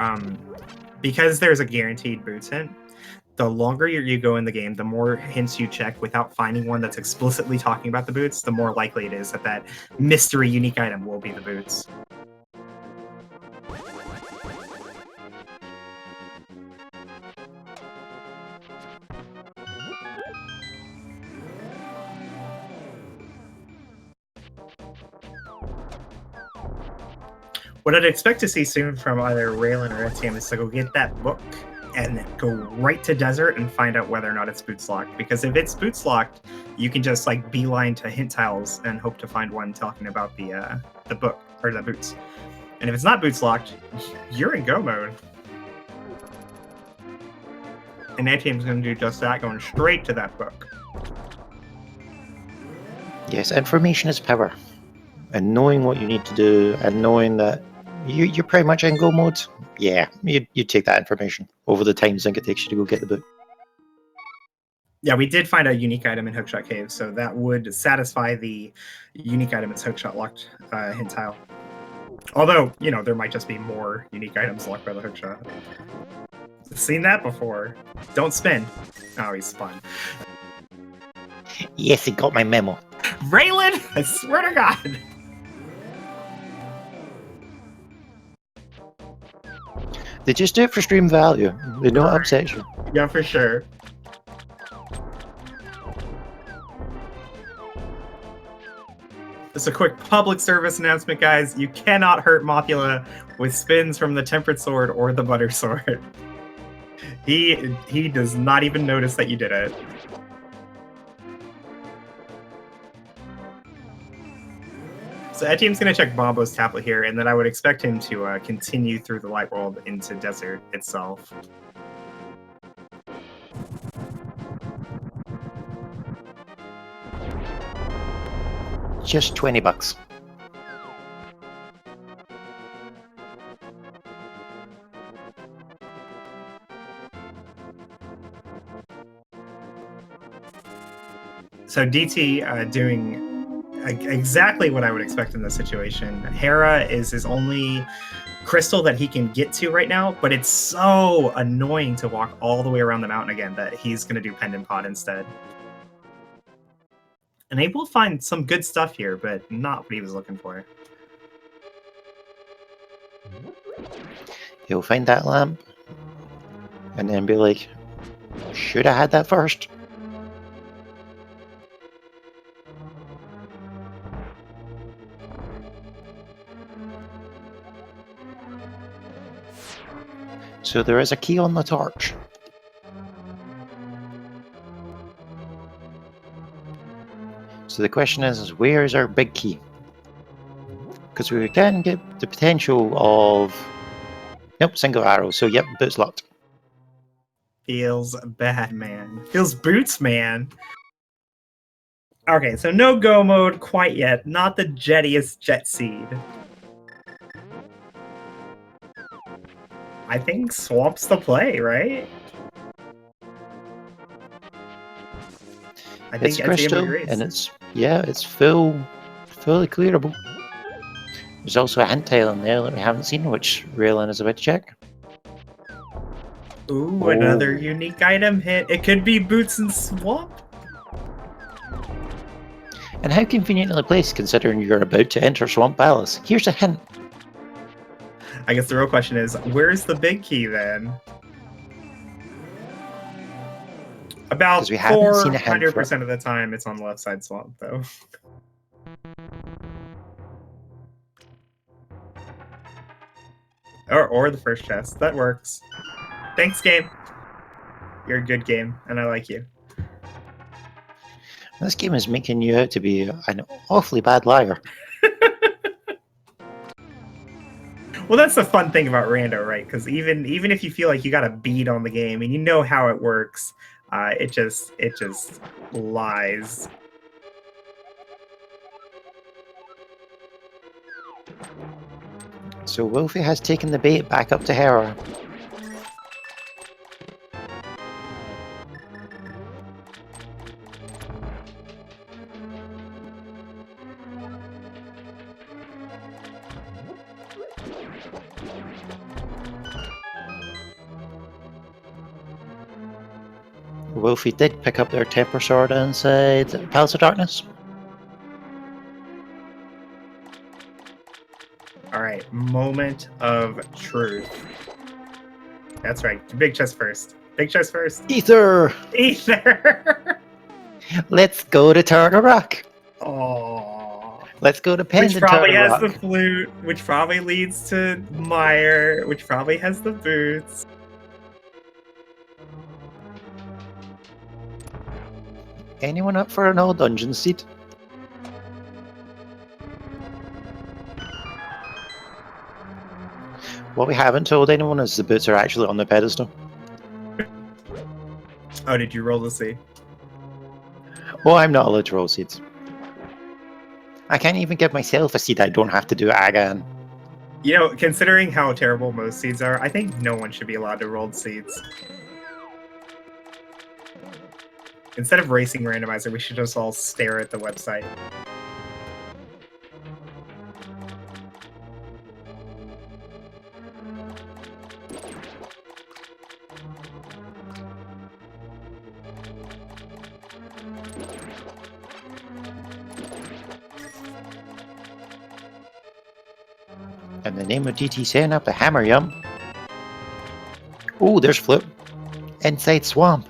because there's a guaranteed boots hint, the longer you go in the game, the more hints you check without finding one that's explicitly talking about the boots, the more likely it is that mystery unique item will be the boots. What I'd expect to see soon from either Raylan or FTM is to go get that book and go right to Desert and find out whether or not it's boots locked. Because if it's boots locked, you can just like beeline to hint tiles and hope to find one talking about the book or the boots. And if it's not boots locked, you're in go mode. And that team's going to do just that, going straight to that book. Yes, information is power. And knowing what you need to do and knowing that you're pretty much in go mode, yeah, you take that information over the time sink it takes you to go get the book. Yeah, we did find a unique item in Hookshot Cave, so that would satisfy the unique item it's Hookshot locked hint tile. Although, you know, there might just be more unique items locked by the Hookshot. Seen that before. Don't spin. Oh, he spun. Yes, he got my memo. Raylan, I swear to God. They just do it for stream value. They don't upset you. Yeah, for sure. Just a quick public service announcement, guys. You cannot hurt Mothula with spins from the Tempered Sword or the Butter Sword. He does not even notice that you did it. So Etienne's going to check Bombo's tablet here, and then I would expect him to continue through the Light World into Desert itself. Just $20. So DT doing exactly what I would expect in this situation. Hera is his only crystal that he can get to right now, but it's so annoying to walk all the way around the mountain again that he's going to do Pendant Pod instead. And he will find some good stuff here, but not what he was looking for. He'll find that lamp and then be like, should have had that first. So there is a key on the torch. So the question is where is our big key? Because we can get the potential of... Nope, single arrow. So yep, boots locked. Feels bad, man. Feels boots, man. Okay, so no go mode quite yet. Not the jettiest jet seed. I think Swamp's the play, right? I think It's crystal, and it's fully clearable. There's also a hint tile in there that we haven't seen, which Raylan is about to check. Ooh, another unique item hit. It could be Boots and Swamp. And how conveniently placed, considering you're about to enter Swamp Palace. Here's a hint. I guess the real question is, where's the big key then? About 400% of the time, it's on the left side swamp, though. or the first chest. That works. Thanks, game. You're a good game, and I like you. This game is making you out to be an awfully bad liar. Well, that's the fun thing about Rando, right? Because even if you feel like you got a beat on the game and you know how it works, it just lies. So Wolfie has taken the bait back up to Hera. Wolfie did pick up their Temper Sword inside Palace of Darkness. Alright, moment of truth. That's right. Big chest first. Big chest first. Ether! Ether! Let's go to Turtle Rock! Oh. Let's go to Which Pendant probably Turtle has the Rock. flute, which probably leads to Meyer, which probably has the boots. Anyone up for an old dungeon seed? What we haven't told anyone is the boots are actually on the pedestal. Oh, did you roll the C? Well, I'm not allowed to roll seeds. I can't even give myself a seed I don't have to do again. You know, considering how terrible most seeds are, I think no one should be allowed to roll seeds. Instead of racing randomizer, we should just all stare at the website. In the name of DT, setting up the hammer yum. Oh, there's Flip. Inside swamp.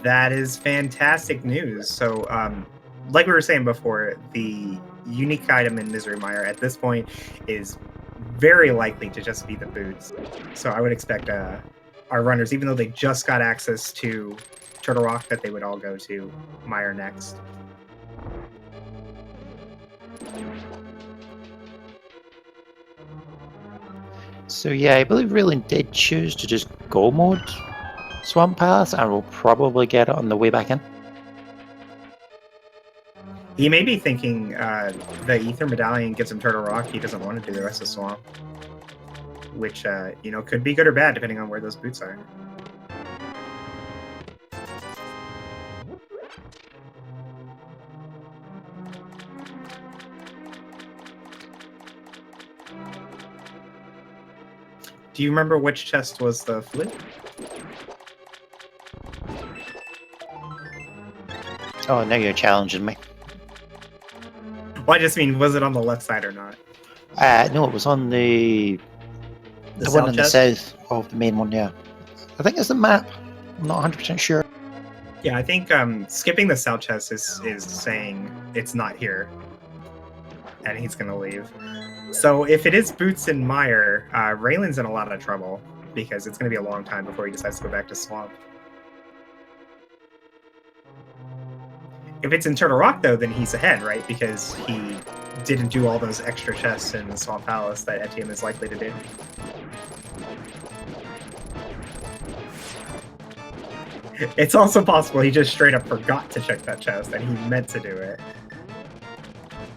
That is fantastic news. So, like we were saying before, the unique item in Misery Mire at this point is very likely to just be the boots. So I would expect our runners, even though they just got access to Turtle Rock, that they would all go to Mire next. So yeah, I believe Raylan did choose to just go mode Swamp Palace, and we'll probably get it on the way back in. He may be thinking the Ether Medallion gives him Turtle Rock. He doesn't want to do the rest of Swamp, which you know, could be good or bad depending on where those boots are. Do you remember which chest was the flute? Oh, now you're challenging me. Well, I just mean, was it on the left side or not? No, it was on the one south in the chest? south of the main one, yeah. I think it's the map. I'm not 100% sure. Yeah, I think skipping the south chest is saying it's not here, and he's gonna leave. So if it is Boots and Meyer, Raylan's in a lot of trouble because it's gonna be a long time before he decides to go back to Swamp. If it's in Turtle Rock, though, then he's ahead, right? Because he didn't do all those extra chests in Swamp Palace that Etienne is likely to do. It's also possible he just straight up forgot to check that chest and he meant to do it.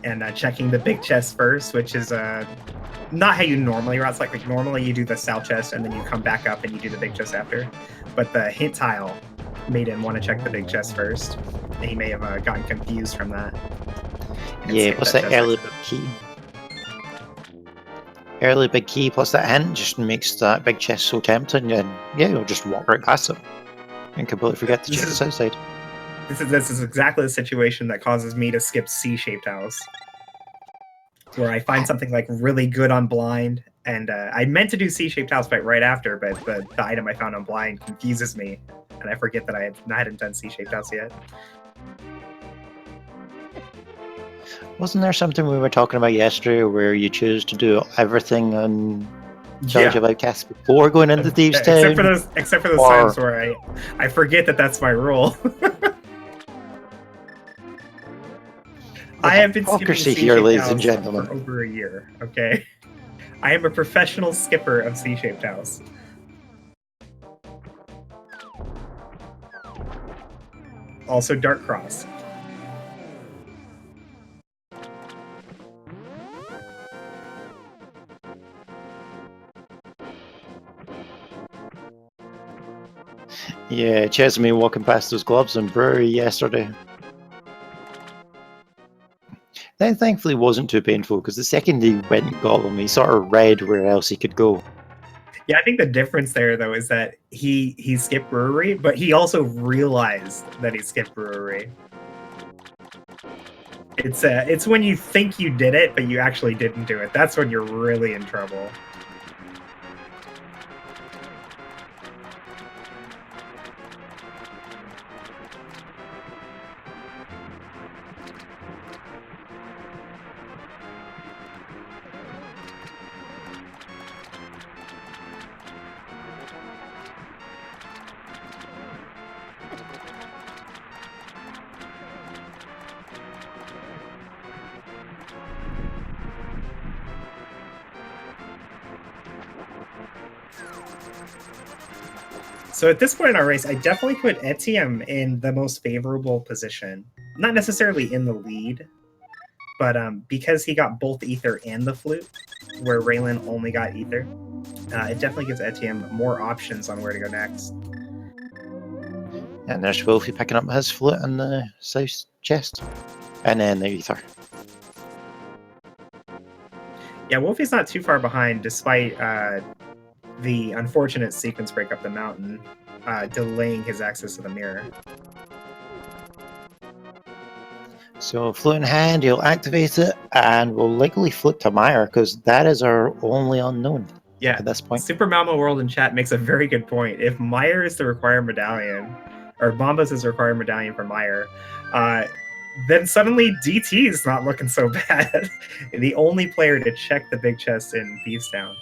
And checking the big chest first, which is not how you normally route. Like normally you do the south chest and then you come back up and you do the big chest after. But the hint tile made him want to check the big chest first. And he may have gotten confused from that. Yeah, plus that early big key. Early big key plus that hint just makes that big chest so tempting, and yeah, you'll just walk right past it and completely forget to check the south side. This is exactly the situation that causes me to skip C-shaped house, where I find something like really good on blind, and I meant to do C-shaped house right after, but the item I found on blind confuses me, and I forget that I hadn't done C-shaped house yet. Wasn't there something we were talking about yesterday where you choose to do everything on Village of Outcasts before going into Thieves' Town? Except for those times where I forget that that's my rule. I have been skipping here, ladies and gentlemen, for over a year. Okay, I am a professional skipper of C-shaped house. Also, Dark Cross. Yeah, Chesame walking past those gloves in Brewery yesterday. That thankfully wasn't too painful, because the second he went and got them, he sort of read where else he could go. Yeah, I think the difference there, though, is that he skipped Brewery, but he also realized that he skipped Brewery. It's when you think you did it, but you actually didn't do it. That's when you're really in trouble. So at this point in our race, I definitely put Etienne in the most favorable position. Not necessarily in the lead, but because he got both Ether and the Flute, where Raylan only got Ether, it definitely gives Etienne more options on where to go next. And there's Wolfie picking up his flute in the south chest. And then the Ether. Yeah, Wolfie's not too far behind, despite the unfortunate sequence break up the mountain, delaying his access to the mirror. So flute in hand, he'll activate it, and we'll likely flip to Meyer, because that is our only unknown at this point. Super Malmo World in chat makes a very good point. If Meyer is the required medallion, or Bombos is the required medallion for Meyer, then suddenly DT is not looking so bad. The only player to check the big chest in Thieves Town.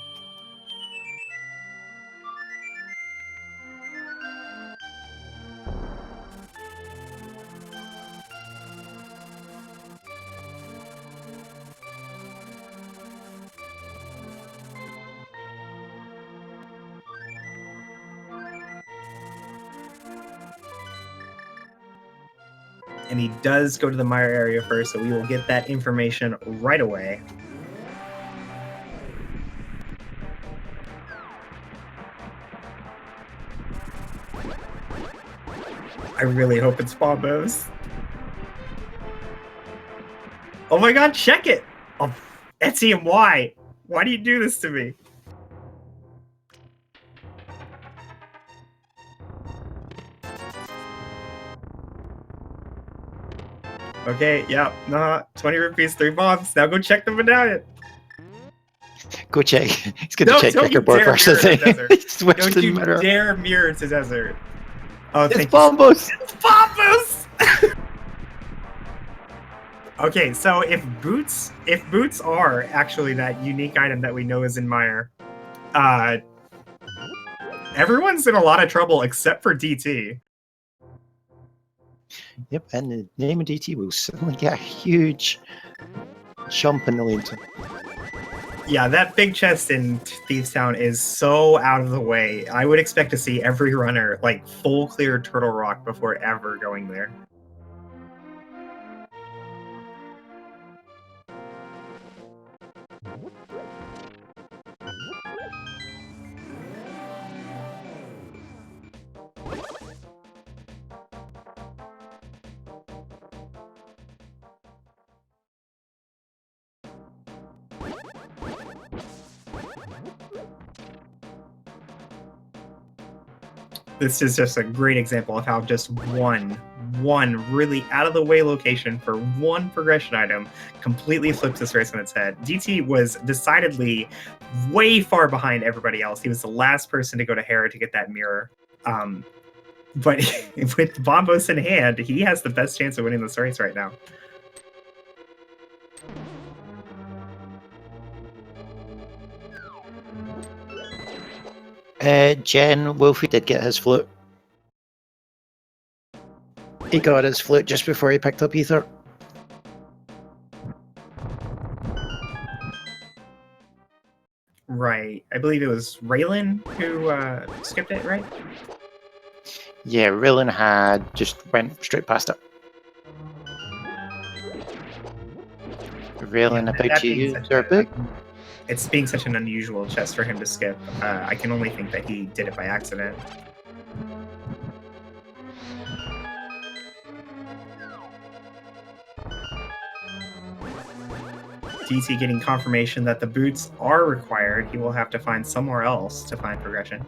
And he does go to the Meyer area first, so we will get that information right away. I really hope it's Bombos. Oh my god, check it! Oh, Etienne, why? Why do you do this to me? Okay, yeah, nah, 20 rupees, 3 bombs. Now go check the medallion. Go check. He's going to check checkerboard first, I think. Don't you dare mirror to desert. Oh, it's Bombos! It's Bombos! Okay, so if boots are actually that unique item that we know is in Meyer, everyone's in a lot of trouble except for DT. Yep, and the name of DT will suddenly get a huge jump in the lead. Yeah, that big chest in Thieves Town is so out of the way. I would expect to see every runner like full clear Turtle Rock before ever going there. This is just a great example of how just one really out of the way location for one progression item completely flips this race on its head. DT was decidedly way far behind everybody else. He was the last person to go to Hera to get that mirror. But with Bombos in hand, he has the best chance of winning this race right now. Jen, Wolfie did get his flute. He got his flute just before he picked up Ether. Right. I believe it was Raylan who skipped it, right? Yeah, Raylan had just went straight past it. Raylan, about to use our book. It's being such an unusual chest for him to skip. I can only think that he did it by accident. DT getting confirmation that the boots are required. He will have to find somewhere else to find progression.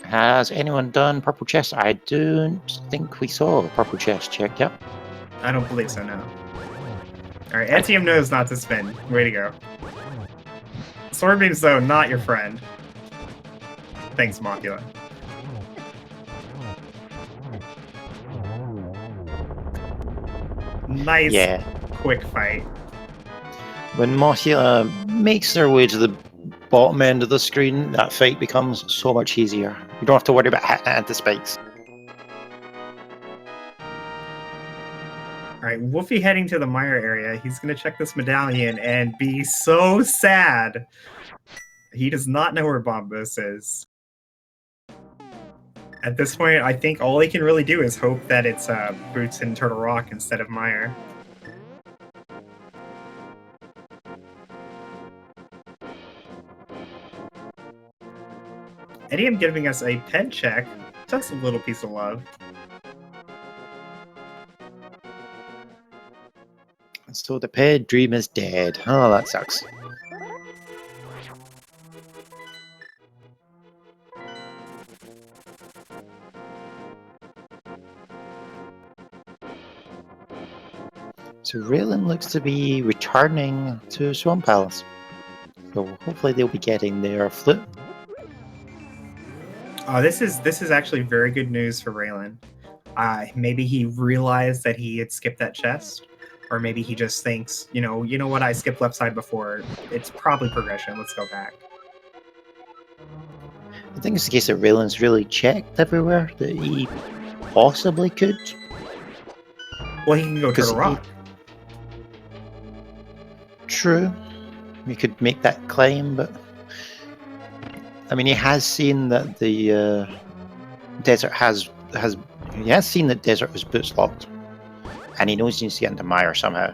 Has anyone done purple chest? I don't think we saw a purple chest check yet. I don't believe so, no. Alright, Etienne knows not to spin. Way to go. Sword beams, though, not your friend. Thanks, Mothula. Nice, quick fight. When Mothula makes their way to the bottom end of the screen, that fight becomes so much easier. You don't have to worry about hitting it into spikes. Alright, Wolfie heading to the mire area. He's gonna check this medallion and be so sad. He does not know where Bombus is. At this point, I think all he can really do is hope that it's Boots and Turtle Rock instead of Mire. Idiom giving us a pen check. Just a little piece of love. So the pet dream is dead. Oh, that sucks. So Raylan looks to be returning to Swamp Palace. So hopefully they'll be getting their flute. This is actually very good news for Raylan. Maybe he realized that he had skipped that chest, or maybe he just thinks, you know what, I skipped left side before. It's probably progression. Let's go back. I think it's the case that Raylan's really checked everywhere that he possibly could. Well, he can go Turtle Rock. True. We could make that claim, but I mean, he has seen that the desert has he has seen that desert was boots locked, and he knows he needs to get into mire somehow.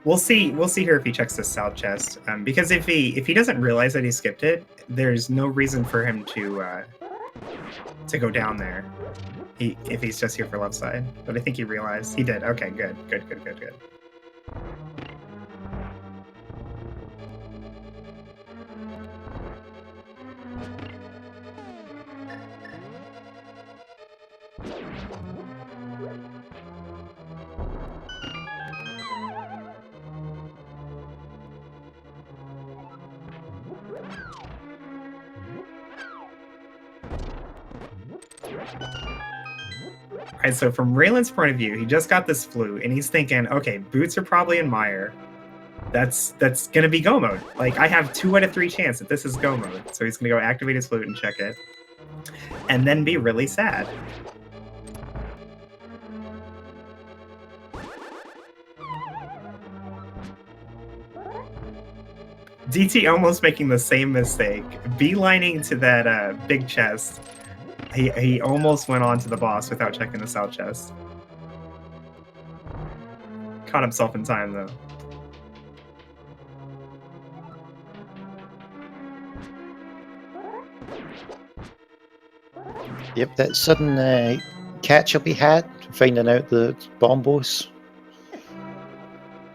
We'll see here if he checks the south chest, because if he doesn't realize that he skipped it, there's no reason for him to go down there. If he's just here for left side, but I think he realized he did. Okay, good. Alright, so from Raylan's point of view, he just got this flute, and he's thinking, okay, boots are probably in mire. That's gonna be go mode. Like, I have 2 out of 3 chance that this is go mode. So he's gonna go activate his flute and check it. And then be really sad. DT almost making the same mistake. Beelining to that big chest. He almost went on to the boss without checking the south chest. Caught himself in time, though. Yep, that sudden catch-up he had, finding out that Bombos,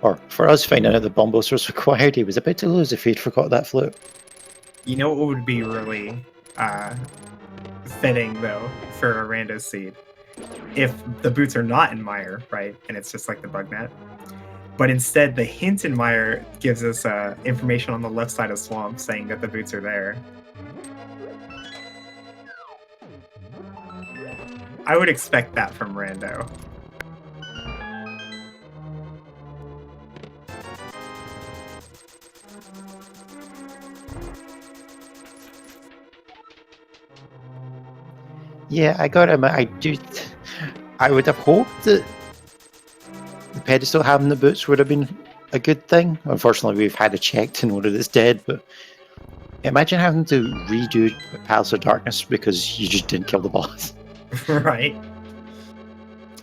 or for us finding out that Bombos was required, he was about to lose if he'd forgot that flute. You know what would be really fitting, though, for a rando seed? If the boots are not in mire, right, and it's just like the bug net, but instead the hint in mire gives us information on the left side of swamp saying that the boots are there. I would expect that from rando. Yeah, I got him. I would have hoped that the pedestal having the boots would have been a good thing. Unfortunately, we've had a check to know that it's dead, but imagine having to redo Palace of Darkness because you just didn't kill the boss. Right.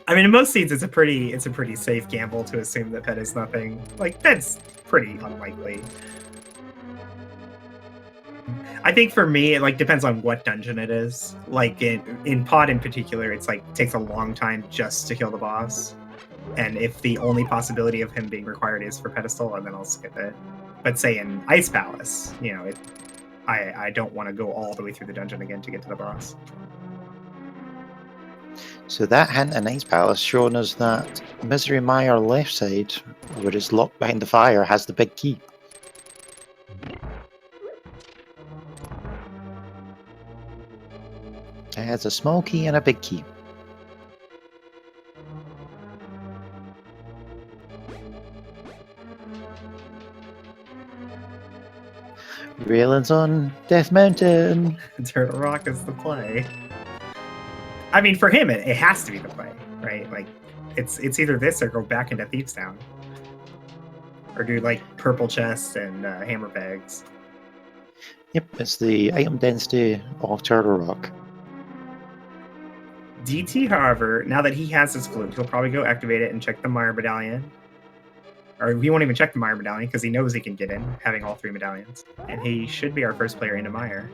I mean, in most seeds, it's a pretty safe gamble to assume that Pet is nothing. Like, that's pretty unlikely. I think for me, it depends on what dungeon it is. Like in Pod in particular, it's takes a long time just to kill the boss. And if the only possibility of him being required is for pedestal, then I'll skip it. But say in Ice Palace, I don't want to go all the way through the dungeon again to get to the boss. So that hint in Ice Palace showing us that Misery Mire left side, where it's locked behind the fire, has the big key. It has a small key and a big key. Raylan's on Death Mountain. Turtle Rock is the play. I mean, for him, it has to be the play, right? Like, it's either this or go back into Thieves Town. Or do, like, Purple Chest and Hammer Pegs. Yep, it's the item density of Turtle Rock. DT, however, now that he has his flute, he'll probably go activate it and check the Mire Medallion. Or he won't even check the Mire Medallion because he knows he can get in, having all 3 medallions. And he should be our first player into Mire.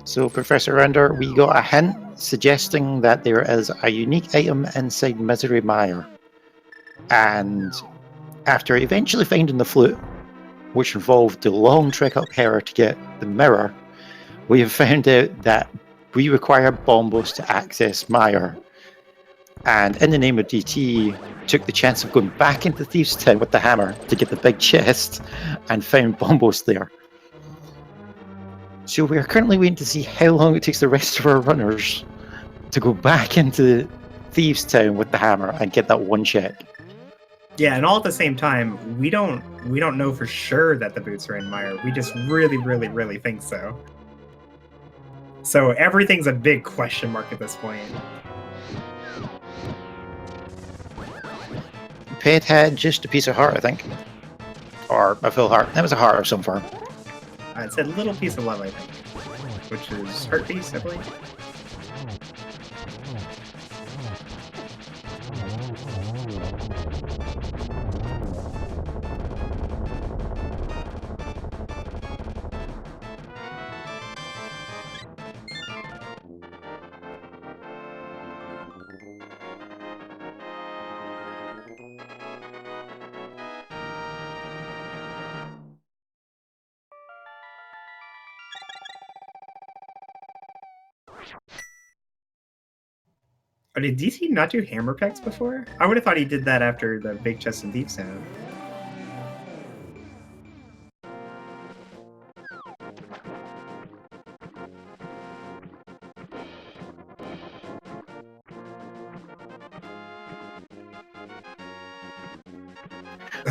So, Professor Render, we got a hint suggesting that there is a unique item inside Misery Mire. And after eventually finding the flute, which involved the long trek up here to get the mirror, we have found out that we require bombos to access Mire. And in the name of DT, took the chance of going back into Thieves Town with the hammer to get the big chest and found bombos there. So we are currently waiting to see how long it takes the rest of our runners to go back into Thieves Town with the hammer and get that one check. Yeah, and all at the same time, we don't know for sure that the boots are in Mire. We just really, really, really think so. So everything's a big question mark at this point. Pet had just a piece of heart, I think. Or a full heart. That was a heart of some form. It said little piece of love, I think. Which is heart piece, I believe. Oh, did DC not do hammer pecks before? I would have thought he did that after the big chest and Thieves Town.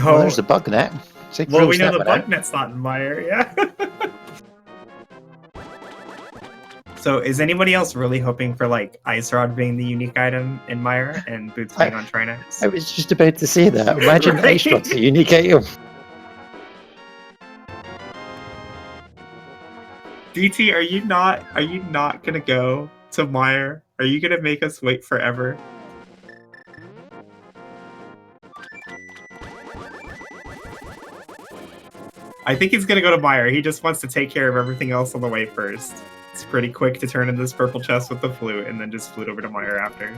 Well, there's the bug net. Well, we know the bug net's not in Mire, yeah. So is anybody else really hoping for like Ice Rod being the unique item in Mire and Boots being on Trinex? I was just about to say that. Imagine Right? Ice Rod's a unique item. DT, are you not gonna go to Mire? Are you gonna make us wait forever? I think he's gonna go to Mire. He just wants to take care of everything else on the way first. It's pretty quick to turn in this purple chest with the flute and then just flute over to Mire after.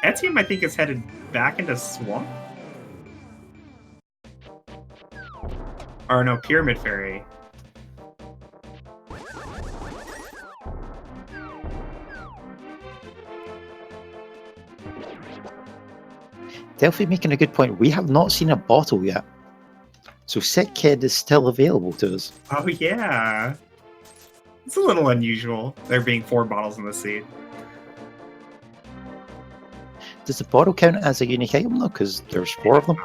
Etienne, I think, is headed back into Swamp. Or no, Pyramid Fairy. Delphi making a good point. We have not seen a bottle yet. So Sick Kid is still available to us. Oh, yeah. It's a little unusual, there being 4 bottles in the seat. Does the bottle count as a unique item though? Because there's 4 of them.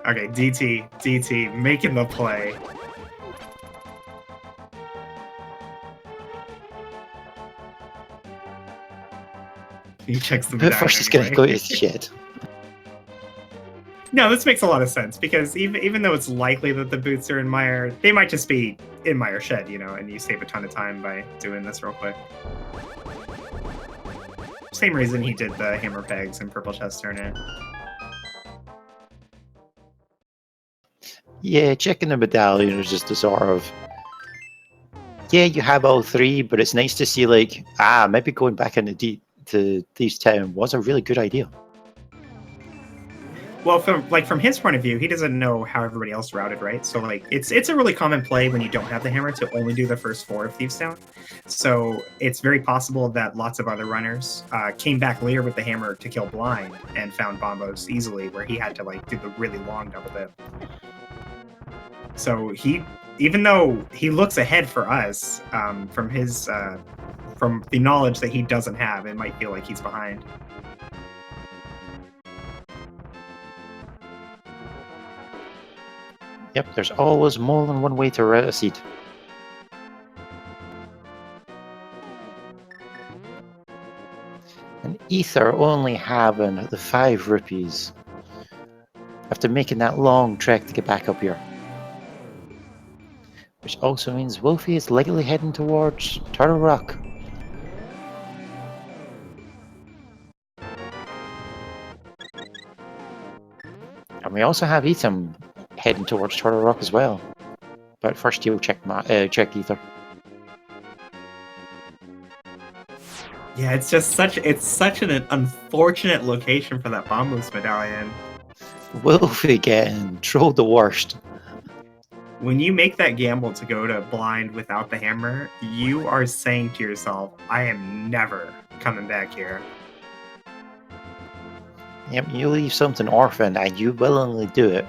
Okay, DT, making the play. He checks the But medallion first he's going to anyway. go to his shed. No, this makes a lot of sense, because even though it's likely that the boots are in Mire, they might just be in Mire Shed, you know, and you save a ton of time by doing this real quick. Same reason he did the hammer pegs and purple chest turn in. Yeah, checking the medallion is just a sort of... Yeah, you have all 3, but it's nice to see, like, maybe going back into to Thieves Town was a really good idea. Well, from his point of view, he doesn't know how everybody else routed, right? So like it's a really common play when you don't have the hammer to only do the first 4 of Thieves Town. So it's very possible that lots of other runners came back later with the hammer to kill Blind and found Bombos easily, where he had to like do the really long double dip. So even though he looks ahead for us, from his from the knowledge that he doesn't have, it might feel like he's behind. Yep, there's always more than one way to route a seed. And Ether only having the 5 rupees after making that long trek to get back up here. Which also means Wolfie is likely heading towards Turtle Rock. And we also have Ethan heading towards Turtle Rock as well. But first you'll check Ether. Yeah, it's such an unfortunate location for that Bombos medallion. Wolfie getting trolled the worst. When you make that gamble to go to Blind without the hammer, you are saying to yourself, I am never coming back here. Yep, you leave something orphaned and you willingly do it.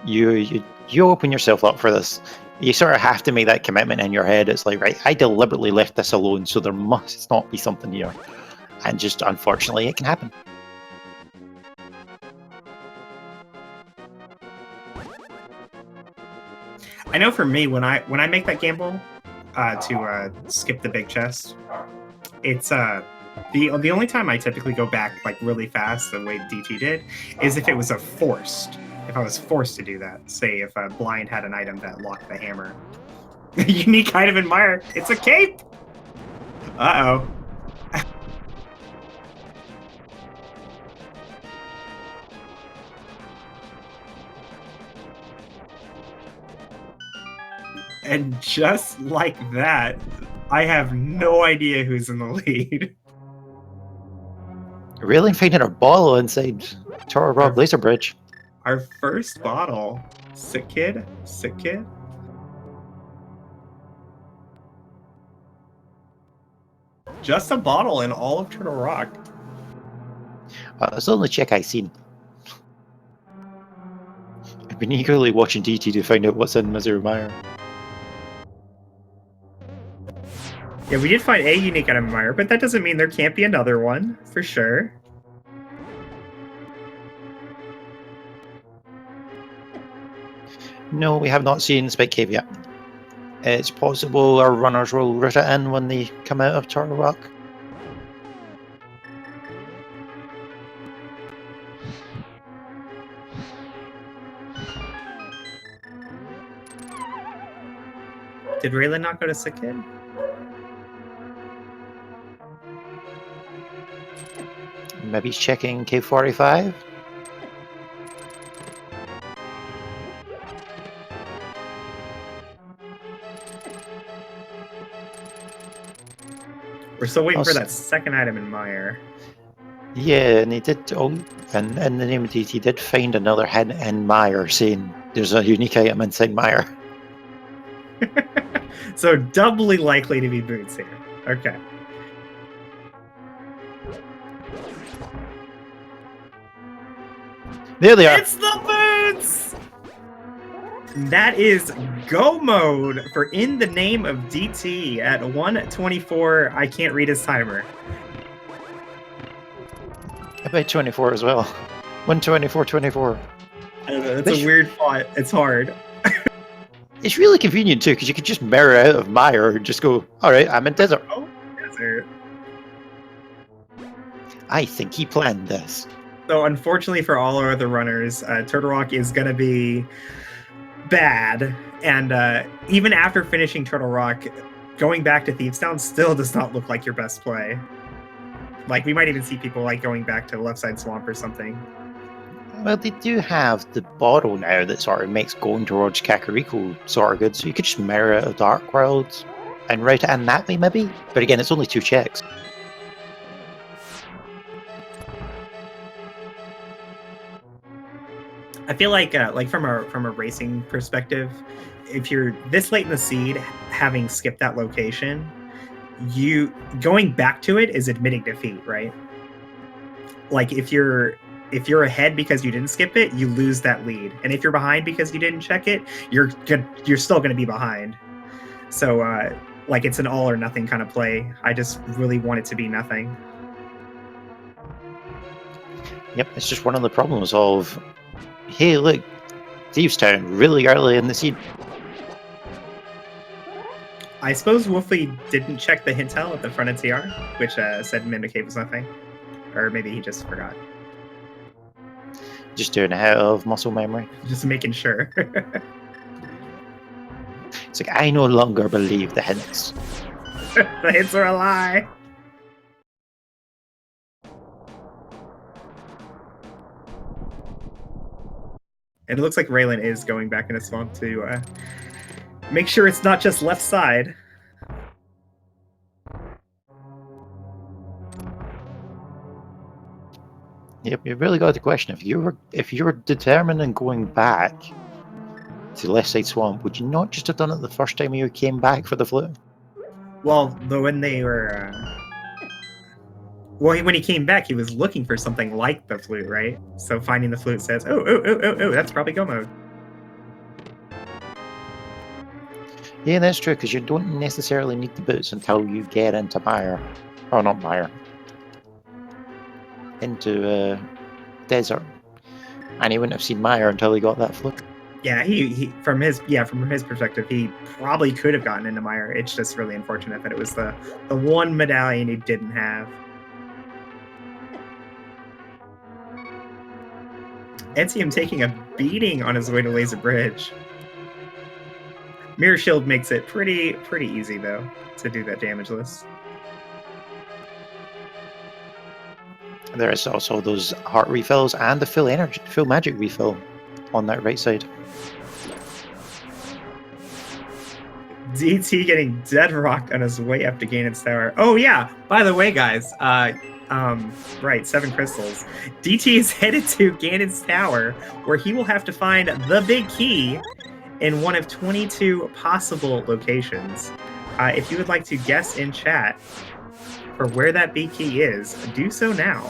You open yourself up for this. You sort of have to make that commitment in your head. It's like, right, I deliberately left this alone, so there must not be something here. And just unfortunately, it can happen. I know for me, when I make that gamble to skip the big chest, it's the only time I typically go back like really fast the way DT did is if it was if I was forced to do that. Say if Blind had an item that locked the hammer. Unique item in Mire. It's a cape. Uh-oh. And just like that, I have no idea who's in the lead. Really finding a bottle inside Turtle Rock Laser Bridge. Our first bottle. Sick kid? Sick kid? Just a bottle in all of Turtle Rock. That's the only check I've seen. I've been eagerly watching DT to find out what's in Missouri Mire. Yeah, we did find a unique item in Mire, but that doesn't mean there can't be another one, for sure. No, we have not seen Spike Cave yet. It's possible our runners will route it in when they come out of Turtle Rock. Did Raylan not go to Sick Kid? Maybe he's checking Cave 45? We're still waiting for that second item in Mire. Yeah, and he did. Oh, and in the name of DT, he did find another hint in Mire saying there's a unique item inside Mire. So doubly likely to be boots here. Okay. There they are. It's the boots! That is go mode for In the Name of DT at 1:24. I can't read his timer. About 24 as well. 1:24:24. I don't know. It's a weird font. It's hard. It's really convenient too, because you could just mirror out of Mire and just go, alright, I'm in desert. Oh, desert. I think he planned this. So unfortunately for all our other runners, Turtle Rock is going to be bad. And even after finishing Turtle Rock, going back to Thieves Town still does not look like your best play. Like, we might even see people like going back to Left Side Swamp or something. Well, they do have the bottle now that sort of makes going towards Kakariko sort of good, so you could just mirror out of Dark World and route it in that way, maybe? But again, it's only 2 checks. I feel like from a racing perspective, if you're this late in the seed, having skipped that location, you going back to it is admitting defeat, right? Like if you're ahead because you didn't skip it, you lose that lead, and if you're behind because you didn't check it, you're still going to be behind. So like it's an all or nothing kind of play. I just really want it to be nothing. Yep, it's just one of the problems of, hey, look, Thieves Town really early in the seed. I suppose Wolfie didn't check the hintel at the front of TR, which said Mimic Cave was nothing. Or maybe he just forgot. Just doing it out of muscle memory. Just making sure. It's like, I no longer believe the hints. The hints are a lie. And it looks like Raylan is going back in a swamp to make sure it's not just left side. Yep, you really got the question. If you were determined in going back to left side swamp, would you not just have done it the first time you came back for the flute? Well, when they were when he came back, he was looking for something like the flute, right? So finding the flute says, oh, that's probably go mode. Yeah, that's true, because you don't necessarily need the boots until you get into Mire. Or not Mire. Into Desert. And he wouldn't have seen Mire until he got that flute. Yeah, he from his perspective, he probably could have gotten into Mire. It's just really unfortunate that it was the one medallion he didn't have. Etium taking a beating on his way to Laser Bridge. Mirror Shield makes it pretty easy though to do that damage list. There is also those heart refills and the full magic refill on that right side. DT getting dead rocked on his way up to Ganon's Tower. Oh yeah, by the way, guys, right, 7 crystals. DT is headed to Ganon's Tower, where he will have to find the big key in one of 22 possible locations. If you would like to guess in chat for where that big key is, do so now.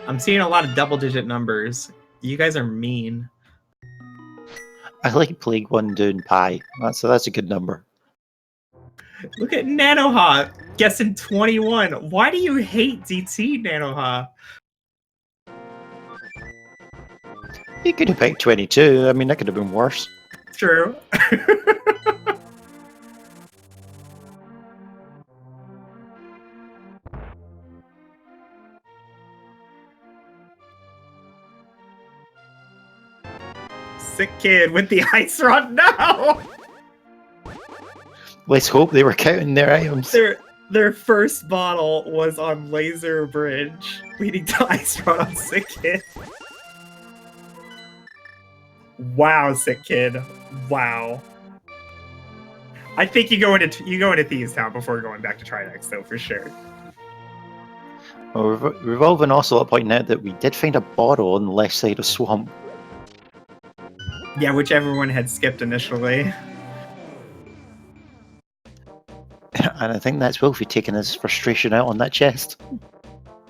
I'm seeing a lot of double-digit numbers. You guys are mean. I like Plague One doing pi. That's a good number. Look at Nanoha guessing 21. Why do you hate DT, Nanoha? He could have picked 22. I mean, that could have been worse. True. Sick kid with the ice rod. No! Let's hope they were counting their items. Their first bottle was on Laser Bridge, leading to ice rod on Sick Kid. Wow, Sick Kid. Wow. I think you go into Thieves Town before going back to Tridex, though, for sure. Well, Revolving Ocelot pointing out that we did find a bottle on the left side of Swamp. Yeah, which everyone had skipped initially. And I think that's Wolfie taking his frustration out on that chest.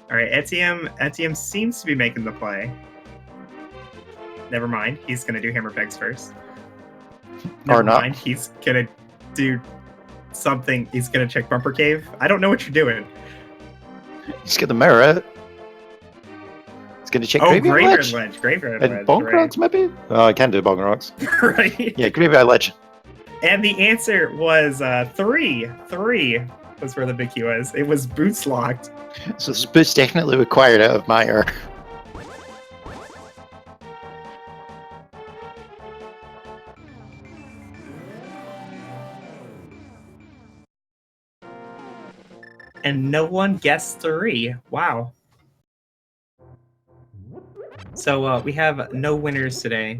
Alright, Etium seems to be making the play. Never mind, he's gonna do hammer pegs first. Never mind, he's gonna do something. He's gonna check Bumper Cave. I don't know what you're doing. He's got the mirror out. He's gonna check Graveyard Ledge. Graveyard and Ledge. Bong Rocks, maybe? Oh, I can do Bong Rocks. Right. Yeah, Graveyard Ledge. And the answer was 3. 3 was where the big key was. It was boots locked. So this boots definitely required out of Mire. And no one guessed 3. Wow. So we have no winners today.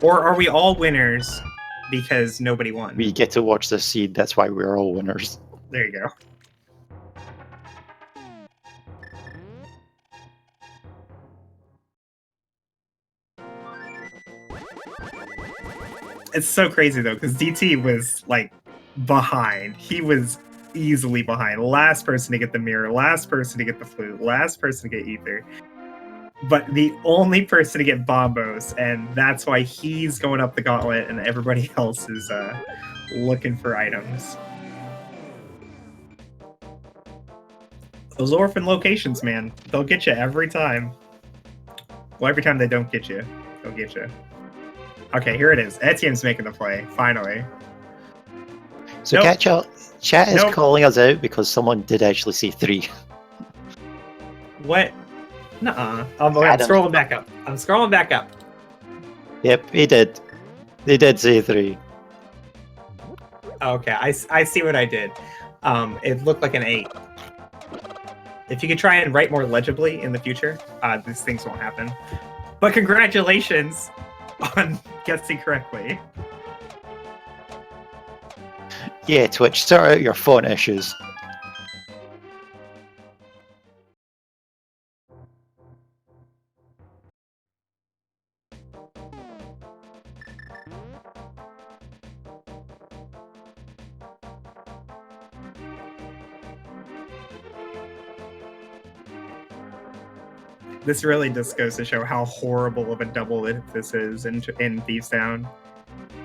Or are we all winners because nobody won. We get to watch the seed. That's why we're all winners. There you go. It's so crazy though, because DT was like behind. He was easily behind. Last person to get the mirror, last person to get the flute, last person to get ether. But the only person to get bombos, and that's why he's going up the gauntlet, and everybody else is looking for items. Those orphan locations, man, they'll get you every time. Well, every time they don't get you, they'll get you. Okay, here it is. Etienne's making the play, finally. So Nope. chat is Nope. calling us out because someone did actually say 3. What? Nuh-uh. I'm Adam. scrolling back up. I'm scrolling back up. Yep, he did. They did say 3. Okay, I see what I did. It looked like an 8. If you could try and write more legibly in the future, these things won't happen. But congratulations on guessing correctly. Yeah, Twitch, sort out your font issues. This really just goes to show how horrible of a double this is in Thieves Town.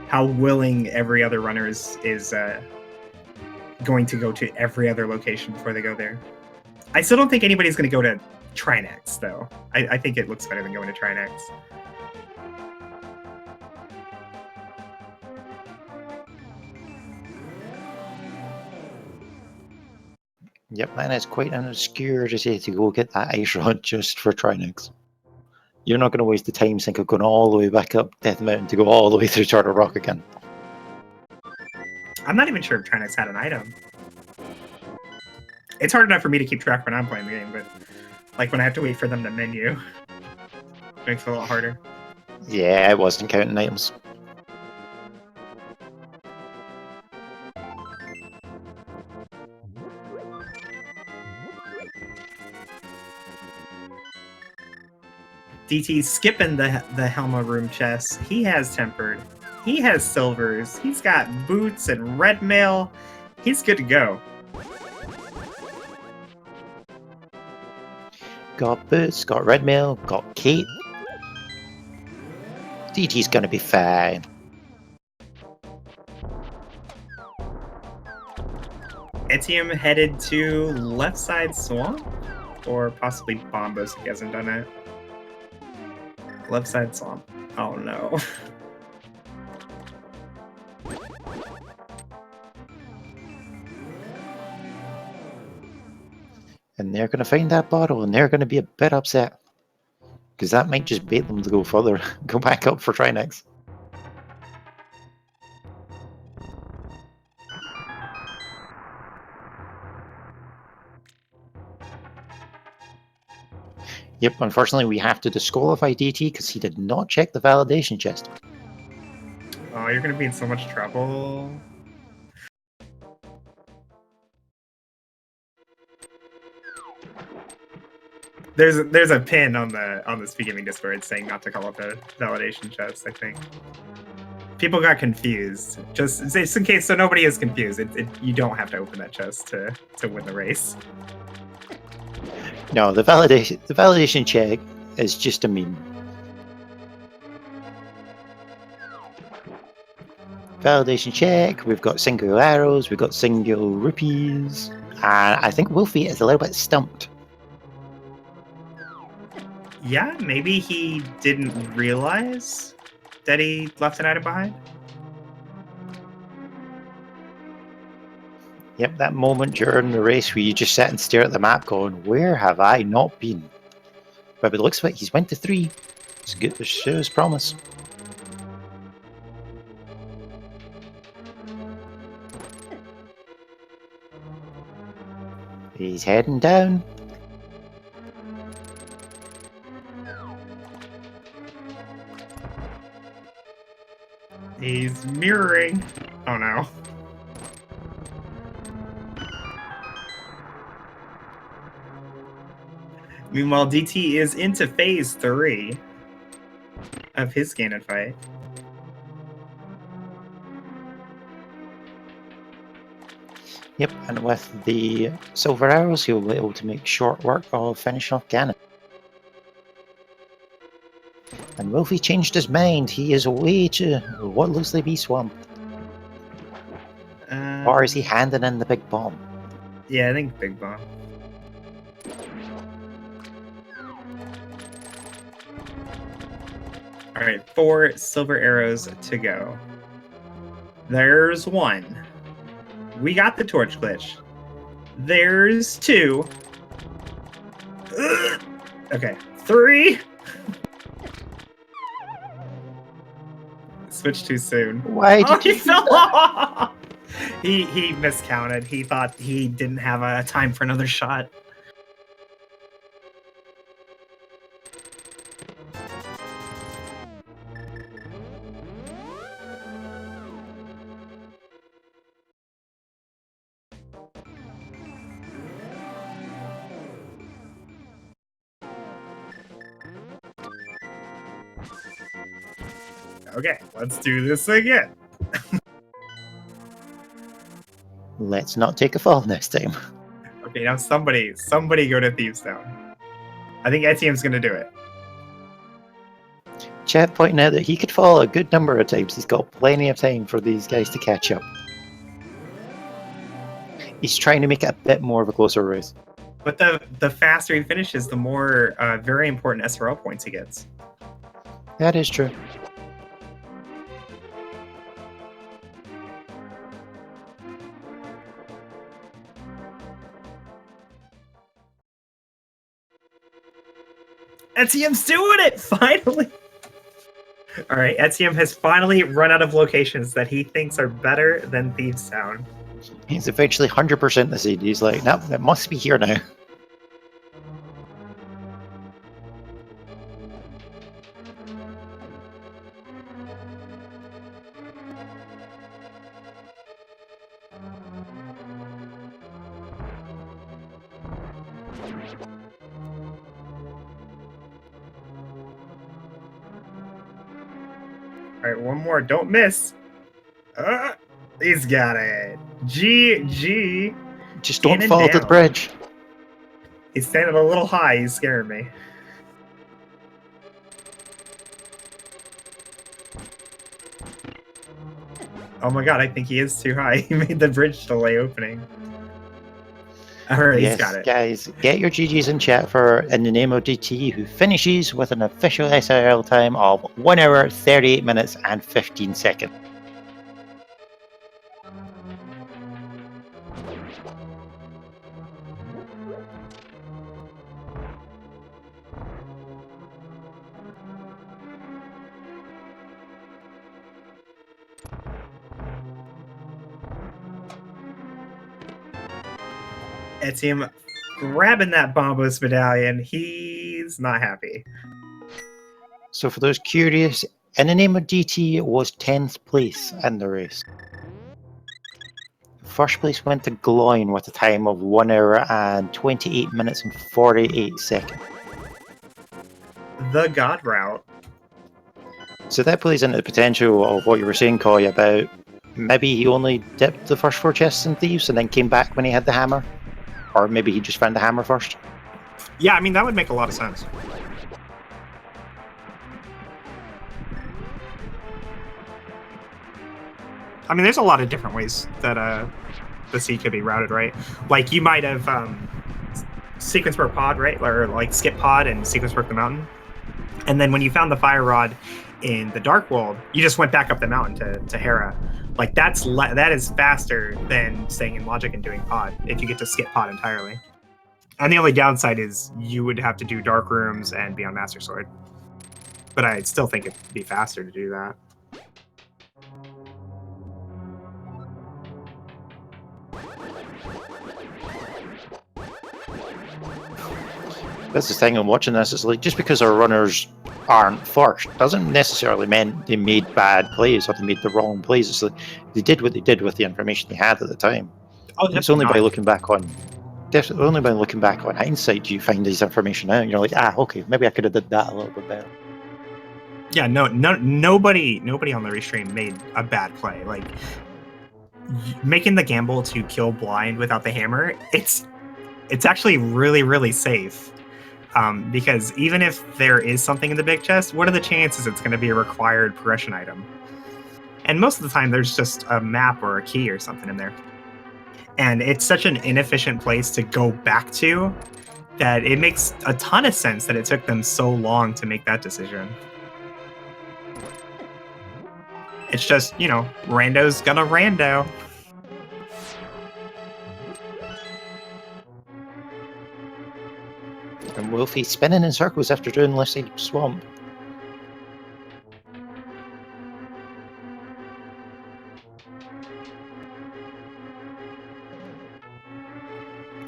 How willing every other runner is going to go to every other location before they go there. I still don't think anybody's going to go to Trinex, though. I think it looks better than going to Trinex. Yep, and it's quite an obscure to say to go get that ice rod just for Trinex. You're not going to waste the time sink of going all the way back up Death Mountain to go all the way through Turtle Rock again. I'm not even sure if Trinex had an item. It's hard enough for me to keep track when I'm playing the game, but like when I have to wait for them to menu, it makes it a lot harder. Yeah, I wasn't counting items. DT's skipping the Helma room chest. He has tempered. He has silvers. He's got boots and red mail. He's good to go. Got boots, got red mail, got Kate. DT's gonna be fine. Etienne headed to left side swamp? Or possibly Bombos if he hasn't done it. Left side swamp. Oh no. And they're gonna find that bottle and they're gonna be a bit upset. Because that might just bait them to go further, go back up for Trinex. Yep, unfortunately we have to disqualify DT because he did not check the validation chest. Oh, you're gonna be in so much trouble. There's a pin on the Speed Gaming Discord saying not to call up the validation chest, I think. People got confused. Just in case, so nobody is confused. You don't have to open that chest to win the race. No, the validation check is just a meme. Validation check, we've got single arrows, we've got single rupees, and I think Wolfie is a little bit stumped. Yeah, maybe he didn't realize that he left an item behind. Yep, that moment during the race where you just sit and stare at the map going, where have I not been? But it looks like he's went to 3. It's good as shows promise. He's heading down. He's mirroring. Oh no. Meanwhile, DT is into phase 3 of his Ganon fight. Yep, and with the silver arrows, he'll be able to make short work of finishing off Ganon. And Wolfie changed his mind. He is away to what looks like be Swamp. Or is he handing in the big bomb? Yeah, I think big bomb. All right, 4 silver arrows to go. There's 1. We got the torch glitch. There's 2. Ugh. Okay, 3. Switch too soon. Why did he you fell off? He miscounted. He thought he didn't have a time for another shot. Okay, let's do this again. Let's not take a fall next time. Okay, now somebody go to Thieves Town. I think Etienne's gonna do it. Chat pointing out that he could fall a good number of times. He's got plenty of time for these guys to catch up. He's trying to make it a bit more of a closer race. But the faster he finishes, the more very important SRL points he gets. That is true. Etienne's doing it! Finally! Alright, Etienne has finally run out of locations that he thinks are better than Thieves Town. He's eventually 100% the seed. He's like, no, it must be here now. Alright, one more. Don't miss. He's got it. GG. Just don't Ganon fall to the down. bridge. He's standing a little high. He's scaring me. Oh my god, I think he is too high. He made the bridge delay opening. Alright, Yes, he's got it. guys, get your GGs in chat for In the Name of DT, who finishes with an official SRL time of 1 hour, 38 minutes, and 15 seconds. Etienne grabbing that Bombos medallion. He's not happy. So for those curious, In the Name of DT was 10th place in the race. First place went to Gloin with a time of 1 hour and 28 minutes and 48 seconds. The God route. So that plays into the potential of what you were saying, Coy, about maybe he only dipped the first 4 chests in Thieves and then came back when he had the hammer. Or maybe he just found the hammer first. Yeah, I mean, that would make a lot of sense. I mean, there's a lot of different ways that the seed could be routed, right? Like, you might have sequence work pod, right? Or, like, skip pod and sequence work the mountain. And then when you found the fire rod in the Dark World, you just went back up the mountain to Hera. Like, that is faster than staying in logic and doing pod, if you get to skip pod entirely. And the only downside is you would have to do dark rooms and be on Master Sword. But I still think it'd be faster to do that. That's the thing, I'm watching this, it's like, just because our runners aren't first doesn't necessarily mean they made bad plays or they made the wrong plays. It's like they did what they did with the information they had at the time. Oh, It's only by not. looking back on hindsight do you find this information out. And you're like, okay, maybe I could have did that a little bit better. Yeah, nobody on the restream made a bad play. Like making the gamble to kill blind without the hammer, it's actually really, really safe. Because even if there is something in the big chest, what are the chances it's going to be a required progression item? And most of the time, there's just a map or a key or something in there. And it's such an inefficient place to go back to that it makes a ton of sense that it took them so long to make that decision. It's just, rando's gonna rando. And Wolfie spinning in circles after doing left side swamp.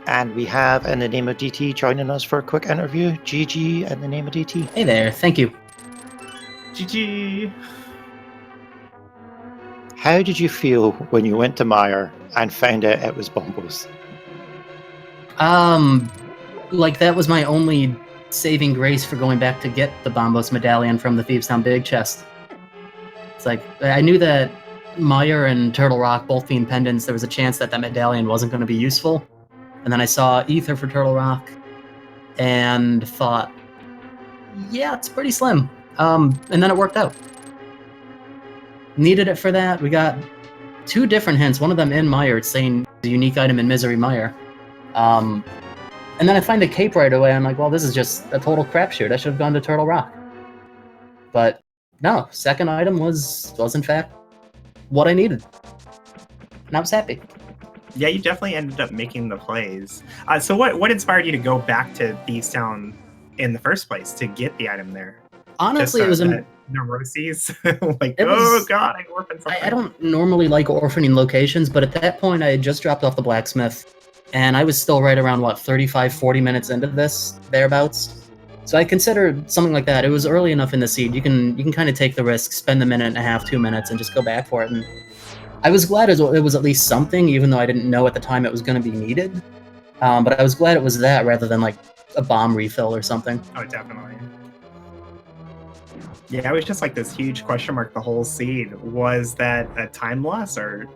And we have In the Name of DT joining us for a quick interview. GG In the Name of DT. Hey there, thank you. GG. How did you feel when you went to Meyer and found out it was Bombos? Like that was my only saving grace for going back to get the Bombos medallion from the Thieves Town Big Chest. It's like, I knew that Meyer and Turtle Rock both being pendants, there was a chance that medallion wasn't going to be useful. And then I saw Ether for Turtle Rock and thought, yeah, it's pretty slim. And then it worked out. Needed it for that. We got 2 different hints, one of them in Meyer, it's saying the unique item in Misery Meyer. And then I find a cape right away. I'm like, well, this is just a total crapshoot. I should have gone to Turtle Rock. But no, second item was in fact what I needed. And I was happy. Yeah, you definitely ended up making the plays. So what inspired you to go back to Thieves Town in the first place to get the item there? Honestly, just, it was a neuroses. God, I orphaned something. I don't normally like orphaning locations, but at that point I had just dropped off the blacksmith. And I was still right around, 35-40 minutes into this, thereabouts. So I considered something like that. It was early enough in the seed. You can kind of take the risk, spend a minute and a half, 2 minutes, and just go back for it. And I was glad it was at least something, even though I didn't know at the time it was going to be needed. But I was glad it was that rather than, a bomb refill or something. Oh, definitely. Yeah, it was just this huge question mark the whole seed. Was that a time loss, or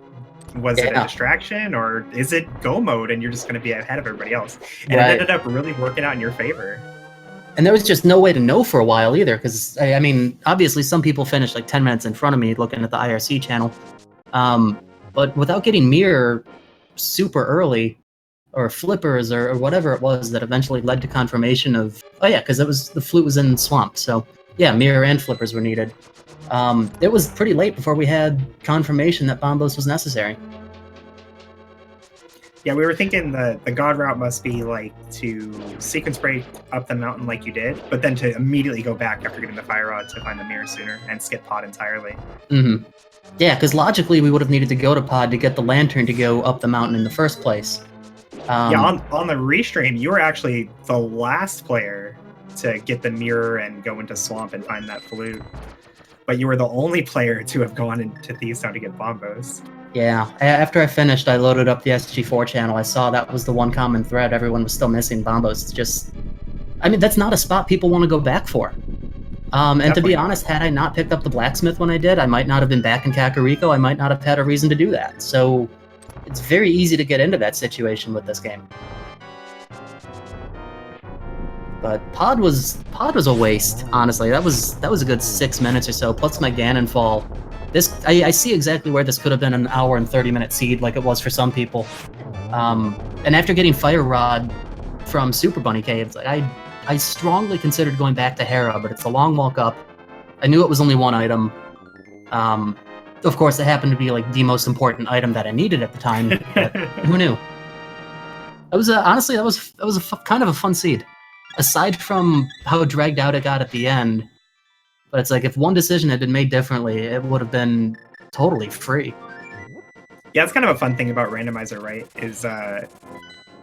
was it a distraction, or is it go mode and you're just going to be ahead of everybody else? And It ended up really working out in your favor. And there was just no way to know for a while either, because, I mean, obviously some people finished 10 minutes in front of me looking at the IRC channel. But without getting mirror super early, or flippers, or whatever it was that eventually led to confirmation of, because the flute was in Swamp, so yeah, mirror and flippers were needed. It was pretty late before we had confirmation that Bombos was necessary. Yeah, we were thinking the god route must be to sequence break up the mountain like you did, but then to immediately go back after getting the fire rod to find the mirror sooner and skip pod entirely. Mm-hmm. Yeah, because logically we would have needed to go to pod to get the lantern to go up the mountain in the first place. On the restream, you were actually the last player to get the mirror and go into Swamp and find that flute. But you were the only player to have gone into Thieves Town to get Bombos. Yeah, after I finished, I loaded up the SG4 channel. I saw that was the one common thread. Everyone was still missing Bombos. It's just, that's not a spot people want to go back for. And Definitely. To be honest, had I not picked up the blacksmith when I did, I might not have been back in Kakariko. I might not have had a reason to do that. So it's very easy to get into that situation with this game. But pod was a waste, honestly. That was a good 6 minutes or so, plus my Ganon fall. I see exactly where this could have been an hour and 30-minute seed like it was for some people. And after getting Fire Rod from Super Bunny Caves, I strongly considered going back to Hera, but it's a long walk up. I knew it was only one item. Of course, it happened to be the most important item that I needed at the time. But who knew? It was honestly, that was kind of a fun seed. Aside from how dragged out it got at the end, but it's if one decision had been made differently, it would have been totally free. Yeah, it's kind of a fun thing about Randomizer, right? Is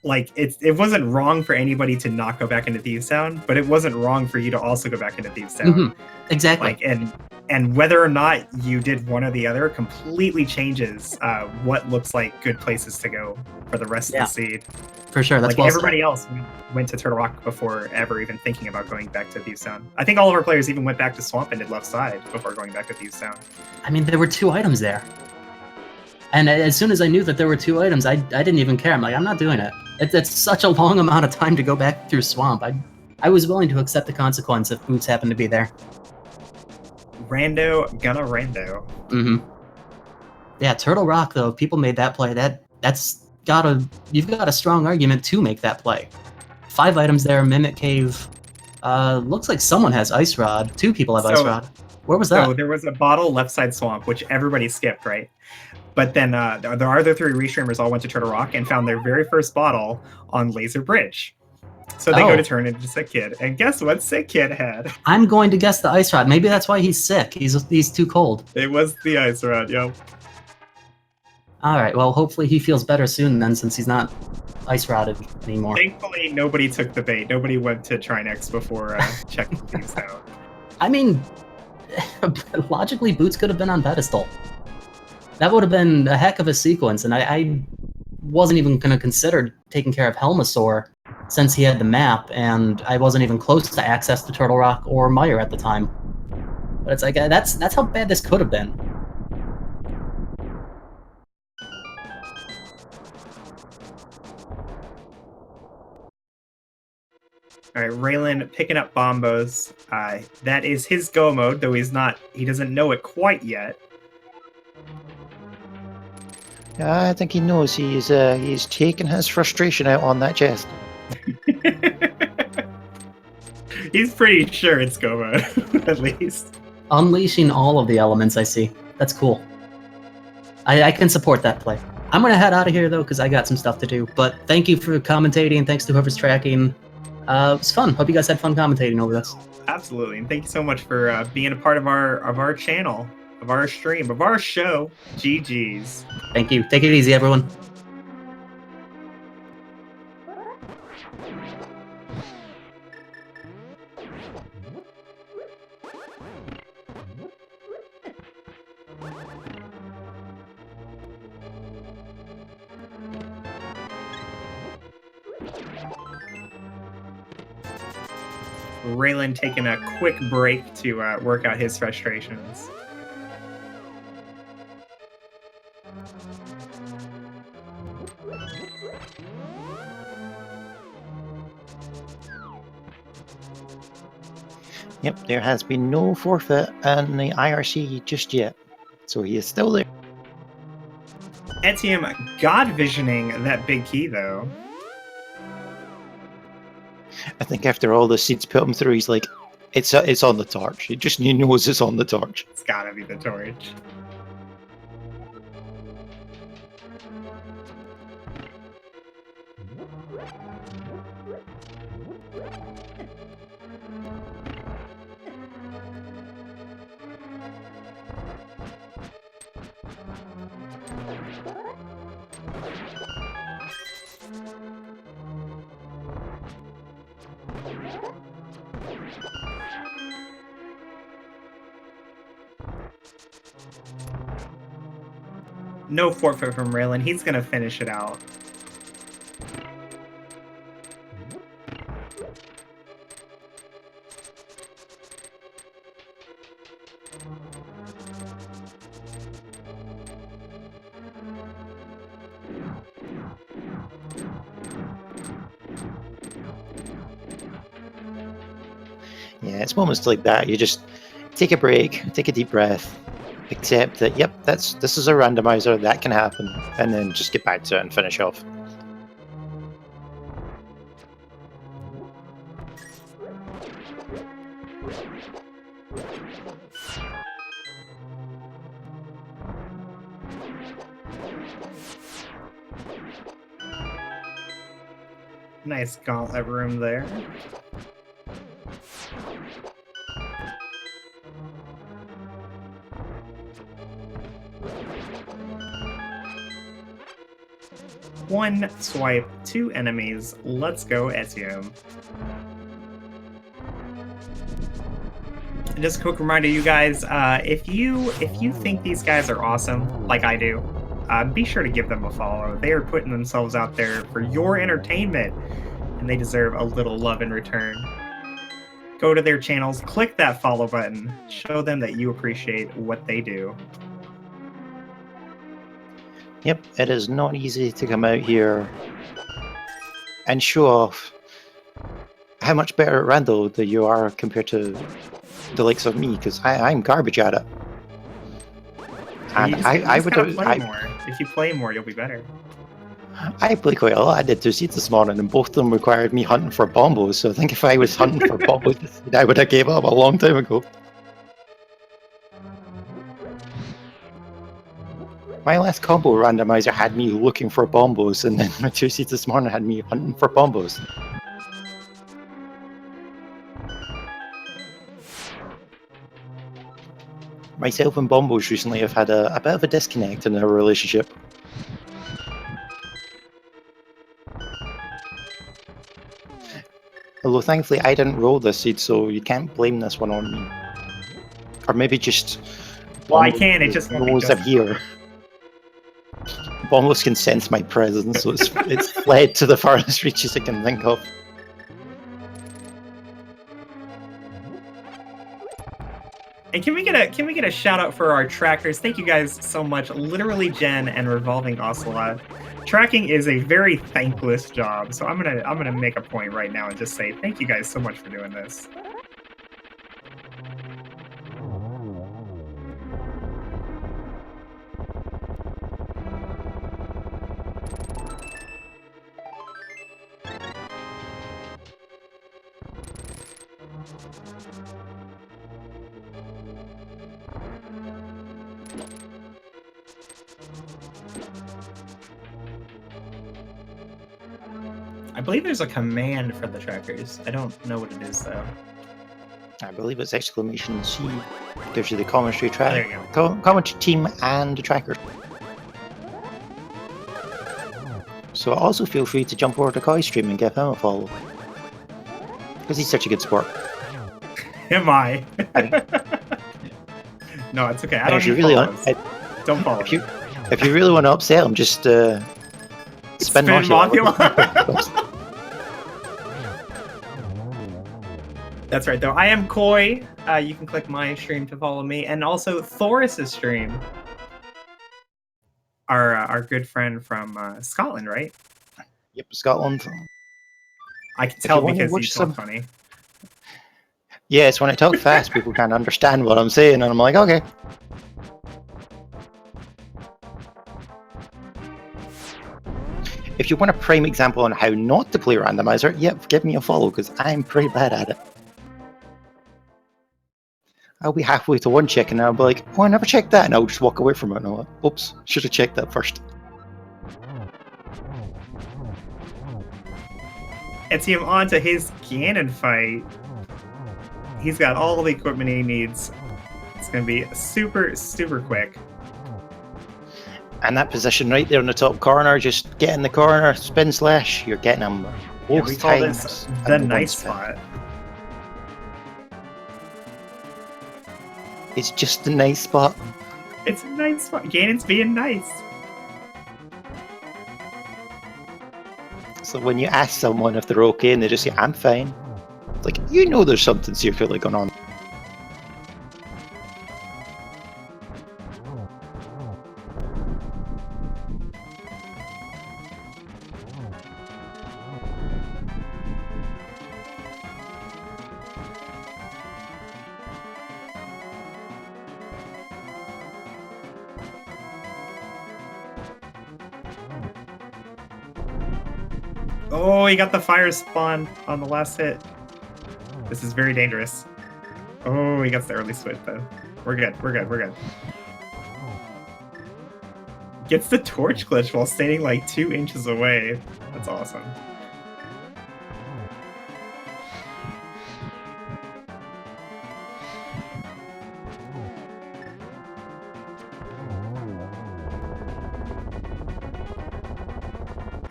like it wasn't wrong for anybody to not go back into Thieves Town, but it wasn't wrong for you to also go back into Thieves Town. Exactly. Like and whether or not you did one or the other completely changes what looks like good places to go for the rest of the seed. For sure, that's like well everybody said. else went to Turtle Rock before ever even thinking about going back to Thieves Town. I think all of our players even went back to Swamp and did Left Side before going back to Thieves Town. I mean, there were 2 items there. And as soon as I knew that there were 2 items, I didn't even care. I'm like, I'm not doing it. It's such a long amount of time to go back through Swamp. I was willing to accept the consequence if Boots happened to be there. Rando gonna rando. Yeah, Turtle Rock though, people made that play. You've got a strong argument to make that play. 5 items there, Mimic Cave. Looks like someone has Ice Rod. 2 people have Ice Rod. Where was that? So there was a bottle Left Side Swamp, which everybody skipped, right? But then the other 3 restreamers all went to Turtle Rock and found their very first bottle on Laser Bridge. So they go to turn into Sick Kid, and guess what Sick Kid had? I'm going to guess the Ice Rod. Maybe that's why he's sick. He's too cold. It was the Ice Rod, yo. Alright, well, hopefully he feels better soon then, since he's not Ice Rodded anymore. Thankfully, nobody took the bait. Nobody went to Trinex before checking things out. I mean, logically, Boots could have been on pedestal. That would have been a heck of a sequence, and I wasn't even going to consider taking care of Helmasaur since he had the map, and I wasn't even close to access to Turtle Rock or Mire at the time. But it's like, that's how bad this could have been. All right, Raylan picking up Bombos. That is his go mode, though he doesn't know it quite yet. Yeah, I think he knows he's taking his frustration out on that chest. He's pretty sure it's go mode, at least. Unleashing all of the elements, I see. That's cool. I can support that play. I'm going to head out of here, though, because I got some stuff to do. But thank you for commentating. Thanks to whoever's tracking. It was fun. Hope you guys had fun commentating over this. Absolutely, and thank you so much for being a part of our channel, of our stream, of our show. GG's. Thank you. Take it easy, everyone. Raylan taking a quick break to work out his frustrations. Yep, there has been no forfeit in the IRC just yet, so he is still there. Etienne God visioning that big key though. I think after all the seeds put him through, he's like, it's on the torch. He knows it's on the torch. It's gotta be the torch. No forfeit from Raylan. He's gonna finish it out. Yeah, it's moments like that. You just take a break, take a deep breath, accept that, yep, this is a randomizer, that can happen, and then just get back to it and finish off. Nice gauntlet room there. 1 swipe, 2 enemies. Let's go, Etienne. And just a quick reminder, you guys, if you think these guys are awesome, like I do, be sure to give them a follow. They are putting themselves out there for your entertainment, and they deserve a little love in return. Go to their channels, click that follow button, show them that you appreciate what they do. Yep, it is not easy to come out here and show off how much better at Randall that you are compared to the likes of me, because I'm garbage at it. And I would play more. If you play more, you'll be better. I play quite a lot. I did 2 seeds this morning, and both of them required me hunting for bombos. So I think if I was hunting for bombos, I would have gave up a long time ago. My last combo randomizer had me looking for bombos, and then my 2 seeds this morning had me hunting for bombos. Myself and bombos recently have had a bit of a disconnect in our relationship. Although thankfully I didn't roll this seed, so you can't blame this one on me. Or maybe just... Well, I can, it just won't be knows I'm here. Bombos can sense my presence, so it's fled to the farthest reaches it can think of. And can we get a shout out for our trackers? Thank you guys so much. Literally Jen and Revolving Ocelot. Tracking is a very thankless job, so I'm gonna make a point right now and just say thank you guys so much for doing this. I believe there's a command for the trackers. I don't know what it is though. I believe it's exclamation C. Gives you the commentary There you track, commentary team, and the tracker. So also feel free to jump over to Kai's stream and give him a follow, because he's such a good sport. Am I? No, it's okay. I don't If you need really follows. Don't follow. If you really want to upset him, just spin Mothula. That's right, though. I am Koi. You can click my stream to follow me, and also Thoris's stream. Our good friend from Scotland, right? Yep, Scotland. I can tell you wanna because watch he's so some- funny. Yes, when I talk fast, people can't understand what I'm saying, and I'm like, okay. If you want a prime example on how not to play randomizer, yep, give me a follow, because I'm pretty bad at it. I'll be halfway to one check, and I'll be like, oh, I never checked that, and I'll just walk away from it, and I'm like, oops, should have checked that first. Etienne on to his Ganon fight. He's got all the equipment he needs. It's going to be super, super quick. And that position right there in the top corner, just get in the corner, spin slash, you're getting them Yeah, both we call times. this in the one nice spin. spot. It's just a nice spot. It's a nice spot. Ganon's being nice. So when you ask someone if they're okay and they just say, I'm fine, it's like, you know there's something secretly going on. Oh, he got the fire spawn on the last hit. This is very dangerous. Oh, he gets the early switch though. We're good, we're good, we're good. Gets the torch glitch while standing like 2 inches away. That's awesome.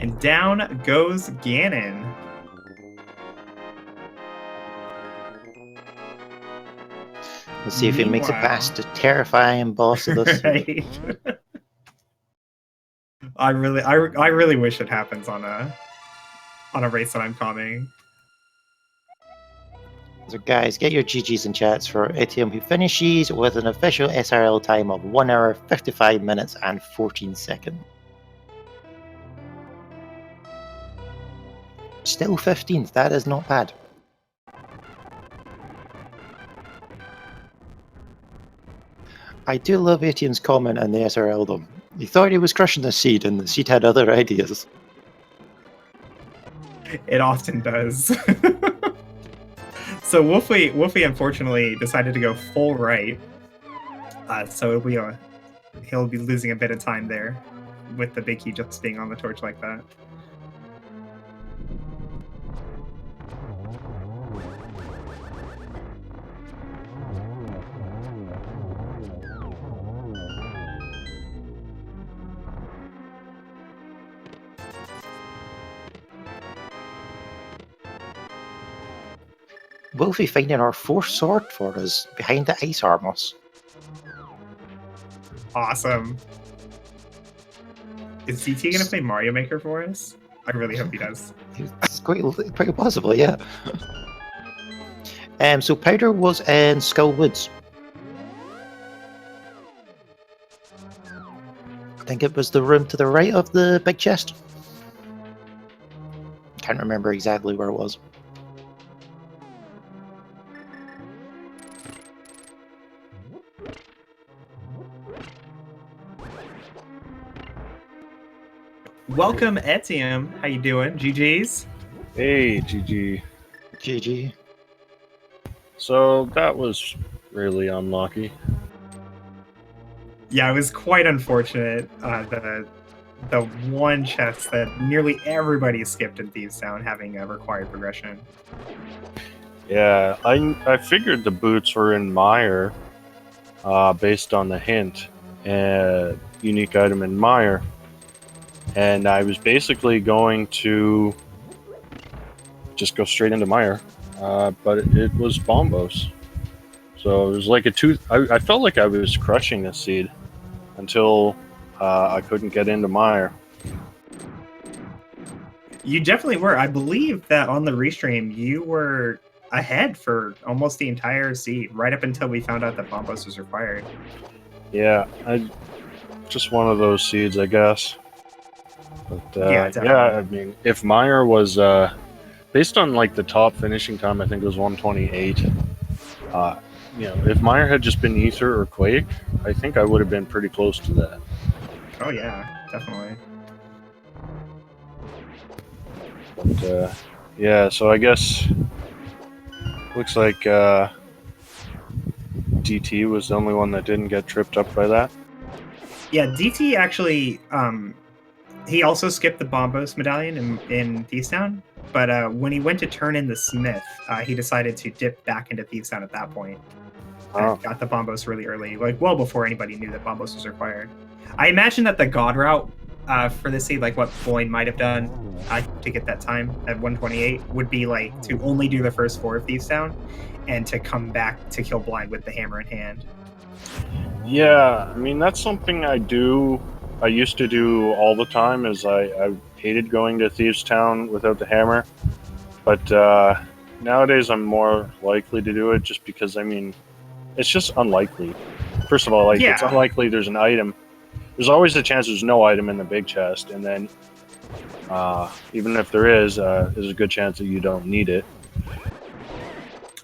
And down goes Ganon. Let's see if he makes it Meanwhile- past the terrifying boss of this. Right. I really wish it happens on a race that I'm coming. So guys, get your GGs in chats for ATM who finishes with an official SRL time of 1 hour, 55 minutes and 14 seconds. Still 15th, that is not bad. I do love ATM's comment in the SRL though. He thought he was crushing the seed and the seed had other ideas. It often does. So Wolfie unfortunately decided to go full right. So he'll be losing a bit of time there with the big key just being on the torch like that. Wolfie finding our fourth sword for us behind the ice armors. Awesome. Is CT gonna play Mario Maker for us? I really hope he does. It's quite possible, yeah. So Powder was in Skull Woods. I think it was the room to the right of the big chest. Can't remember exactly where it was. Welcome, Etienne. How you doing? GG's? Hey, GG. GG. So that was really unlucky. Yeah, it was quite unfortunate. The one chest that nearly everybody skipped in Thieves Town having a required progression. Yeah, I figured the boots were in Meyer, based on the hint, unique item in Meyer, and I was basically going to just go straight into Meyer, but it was Bombos. So it was like I felt like I was crushing this seed until I couldn't get into Meyer. You definitely were. I believe that on the restream, you were ahead for almost the entire seed, right up until we found out that Bombos was required. Yeah, just one of those seeds, I guess. But Yeah, definitely. I mean, if Meyer was based on like the top finishing time, I think it was 128. If Meyer had just been Ether or Quake, I think I would have been pretty close to that. Oh yeah, definitely. But yeah, so I guess looks like DT was the only one that didn't get tripped up by that. Yeah, DT actually, he also skipped the Bombos medallion in Thieves Town, but when he went to turn in the Smith, he decided to dip back into Thieves Town at that point. Oh. And got the Bombos really early, like well before anybody knew that Bombos was required. I imagine that the God route for this seed, like what Boyne might have done to get that time at 128, would be like to only do the first 4 of Thieves Town and to come back to kill blind with the hammer in hand. Yeah, I mean that's something I used to do all the time. Is I hated going to Thieves Town without the hammer, but nowadays I'm more likely to do it just because I mean it's just unlikely. First of all, it's unlikely there's an item. There's always a chance there's no item in the big chest, and then even if there is, there's a good chance that you don't need it.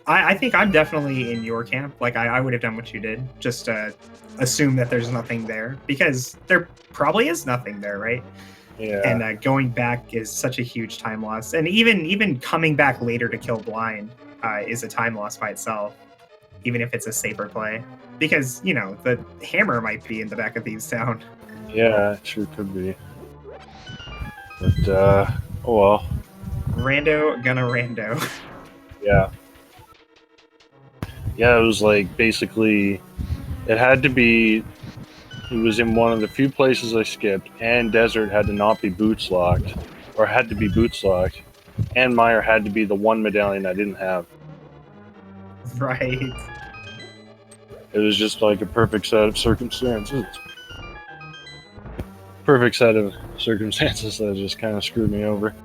I think I'm definitely in your camp. Like I would have done what you did, just assume that there's nothing there, because there probably is nothing there, right? Yeah. And going back is such a huge time loss, and even coming back later to kill blind is a time loss by itself, even if it's a safer play, because the hammer might be in the back of Thieves Town. Yeah, it sure could be. But oh well. Rando gonna rando. Yeah. Yeah, it was like basically it had to be He was in one of the few places I skipped, and Desert had to not be boots locked, or had to be boots locked, and Meyer had to be the one medallion I didn't have. Right. It was just like a perfect set of circumstances. Perfect set of circumstances that just kind of screwed me over.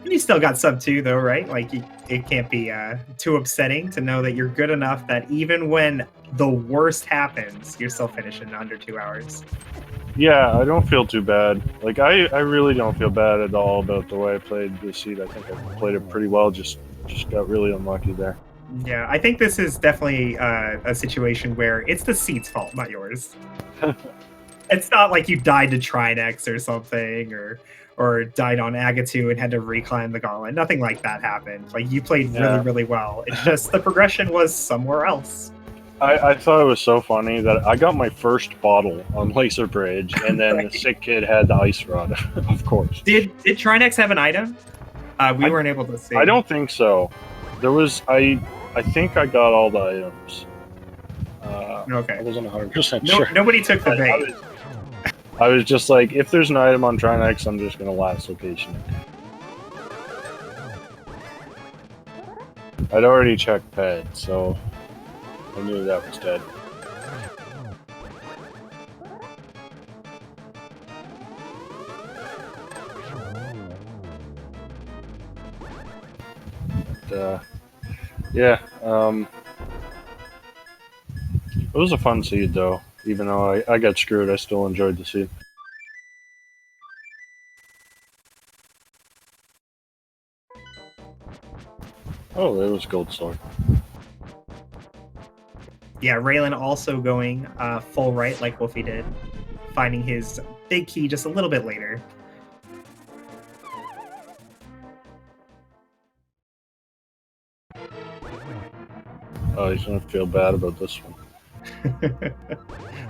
You still got sub 2 though, right? Like it can't be too upsetting to know that you're good enough that even when the worst happens, you're still finishing in under 2 hours. Yeah, I don't feel too bad. Like I really don't feel bad at all about the way I played this seed. I think I played it pretty well. Just got really unlucky there. Yeah, I think this is definitely a situation where it's the seat's fault, not yours. It's not like you died to Trinex or something, or died on Agatu and had to reclimb the gauntlet. Nothing like that happened. Like, you played really, really well. It's just the progression was somewhere else. I thought it was so funny that I got my first bottle on Laser Bridge, and then Right. the sick kid had the ice rod, of course. Did Trinex have an item? We weren't able to see. I don't think so. There was I think I got all the items. I Okay. wasn't 100% sure. Nobody took the bait. I was just like, if there's an item on Trinex, I'm just gonna last location. I'd already checked ped, so I knew that was dead. But, yeah, it was a fun seed though. Even though I got screwed, I still enjoyed the seed. Oh, there was Gold Sword. Yeah, Raylan also going full right like Wolfie did, finding his big key just a little bit later. Oh, he's gonna feel bad about this one.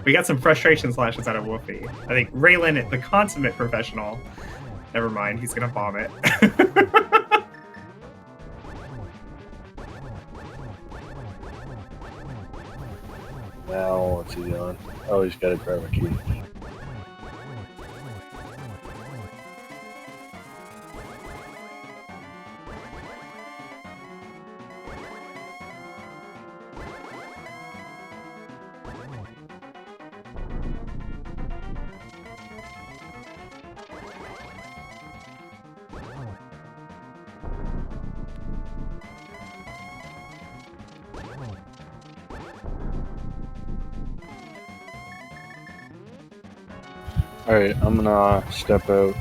We got some frustration slashes out of Wolfie. I think Raylan, the consummate professional. Never mind, he's gonna bomb it. Now, what's he doing? Oh, he's gotta grab a key. Alright, I'm gonna step out.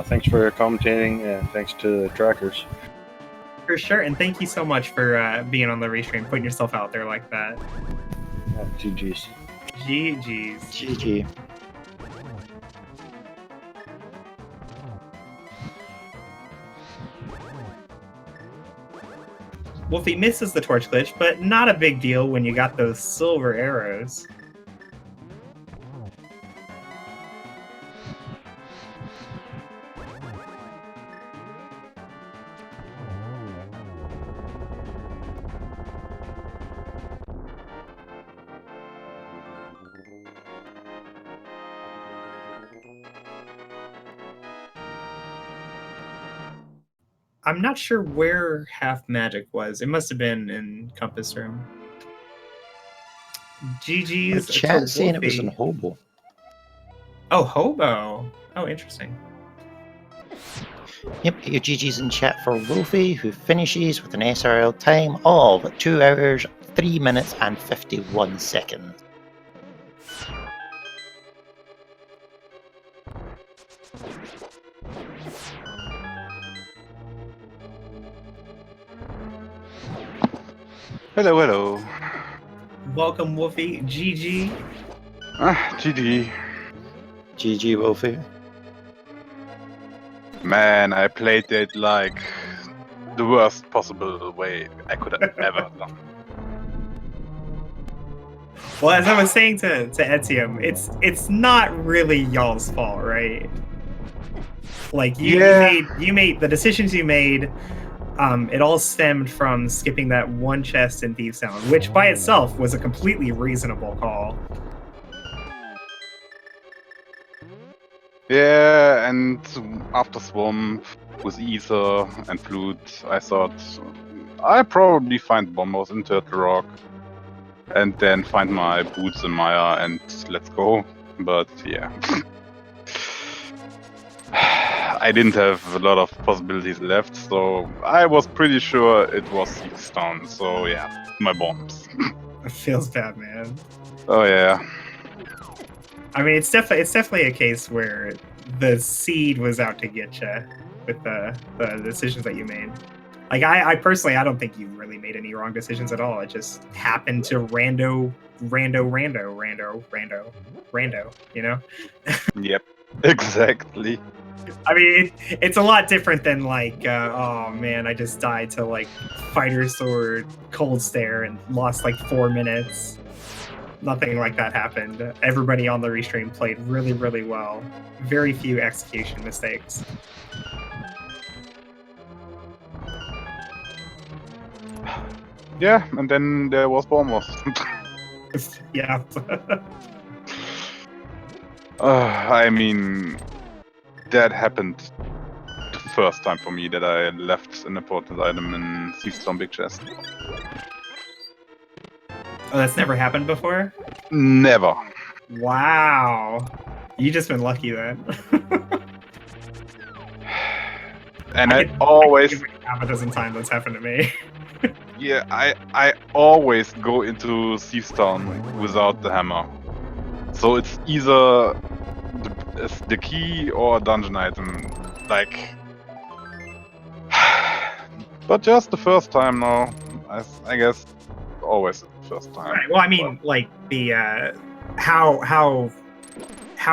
Thanks for commentating, and thanks to the trackers. For sure, and thank you so much for being on the restream, putting yourself out there like that. GG's. GG's. GG. Wolfie misses the torch glitch, but not a big deal when you got those silver arrows. I'm not sure where Half Magic was. It must have been in Compass Room. The GG's. to chat saying it was in Wolfie. Hobo. Oh, Hobo. Oh, interesting. Yep, your GG's in chat for Wolfie, who finishes with an SRL time of 2 hours, 3 minutes, and 51 seconds. Hello, hello. Welcome, Wolfie. GG. GG. GG, Wolfie. Man, I played it like the worst possible way I could have ever done. Well, as I was saying to Etium, it's not really y'all's fault, right? Like you made the decisions you made. It all stemmed from skipping that one chest in Thieves Town, which by itself was a completely reasonable call. Yeah, and after Swamp with Ether and Flute, I thought I probably find Bombos in Turtle Rock, and then find my boots in Maya and let's go. But yeah. I didn't have a lot of possibilities left, so I was pretty sure it was Seedstone. So yeah, my bombs. It feels bad, man. Oh yeah. I mean, it's definitely a case where the seed was out to get you with the decisions that you made. Like I personally, I don't think you really made any wrong decisions at all. It just happened to rando. You know. Yep. Exactly. I mean, it's a lot different than like, oh man, I just died to like Fighter Sword, Cold Stare, and lost like 4 minutes. Nothing like that happened. Everybody on the restream played really, really well. Very few execution mistakes. Yeah, and then there was Bombos. Yeah. I mean, that happened the first time for me that I left an important item in Seedstone Big Chest. Oh, that's never happened before? Never. Wow. You just been lucky then. And I could always, give it half a dozen times that's happened to me. yeah, I always go into Seedstone without the hammer. So it's either the key or a dungeon item. Like, but just the first time now. I guess always the first time. Right. Well, I mean, like the how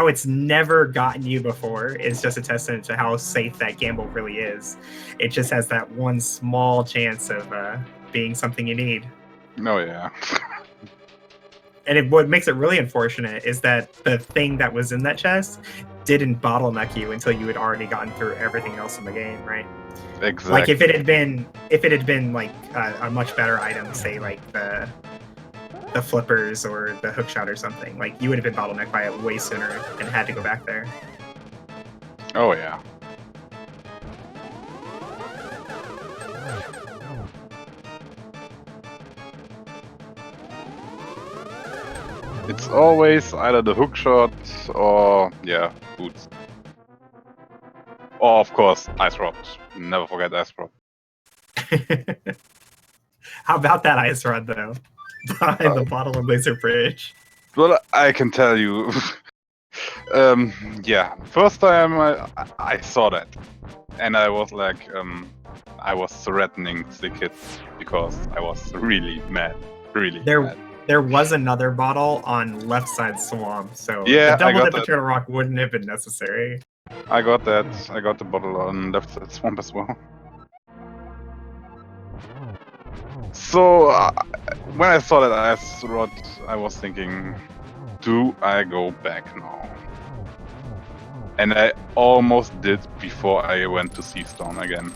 it's never gotten you before is just a testament to how safe that gamble really is. It just has that one small chance of being something you need. Oh yeah. And what makes it really unfortunate is that the thing that was in that chest didn't bottleneck you until you had already gotten through everything else in the game, right? Exactly. Like if it had been like a much better item, say like the flippers or the hookshot or something, like you would have been bottlenecked by it way sooner and had to go back there. Oh yeah. It's always either the hookshot or yeah, boots. Or of course, Ice Rod. Never forget Ice Rod. How about that ice rod though? Behind the bottle of laser bridge. Well, I can tell you. Yeah, first time I saw that, and I was like, I was threatening the kid because I was really mad, really mad. There was another bottle on left side swamp, so Yeah, the double I got dip of that. Turtle Rock wouldn't have been necessary. I got that. I got the bottle on left side swamp as well. So when I saw that Ice Rod, I was thinking, do I go back now? And I almost did before I went to Seedstone again.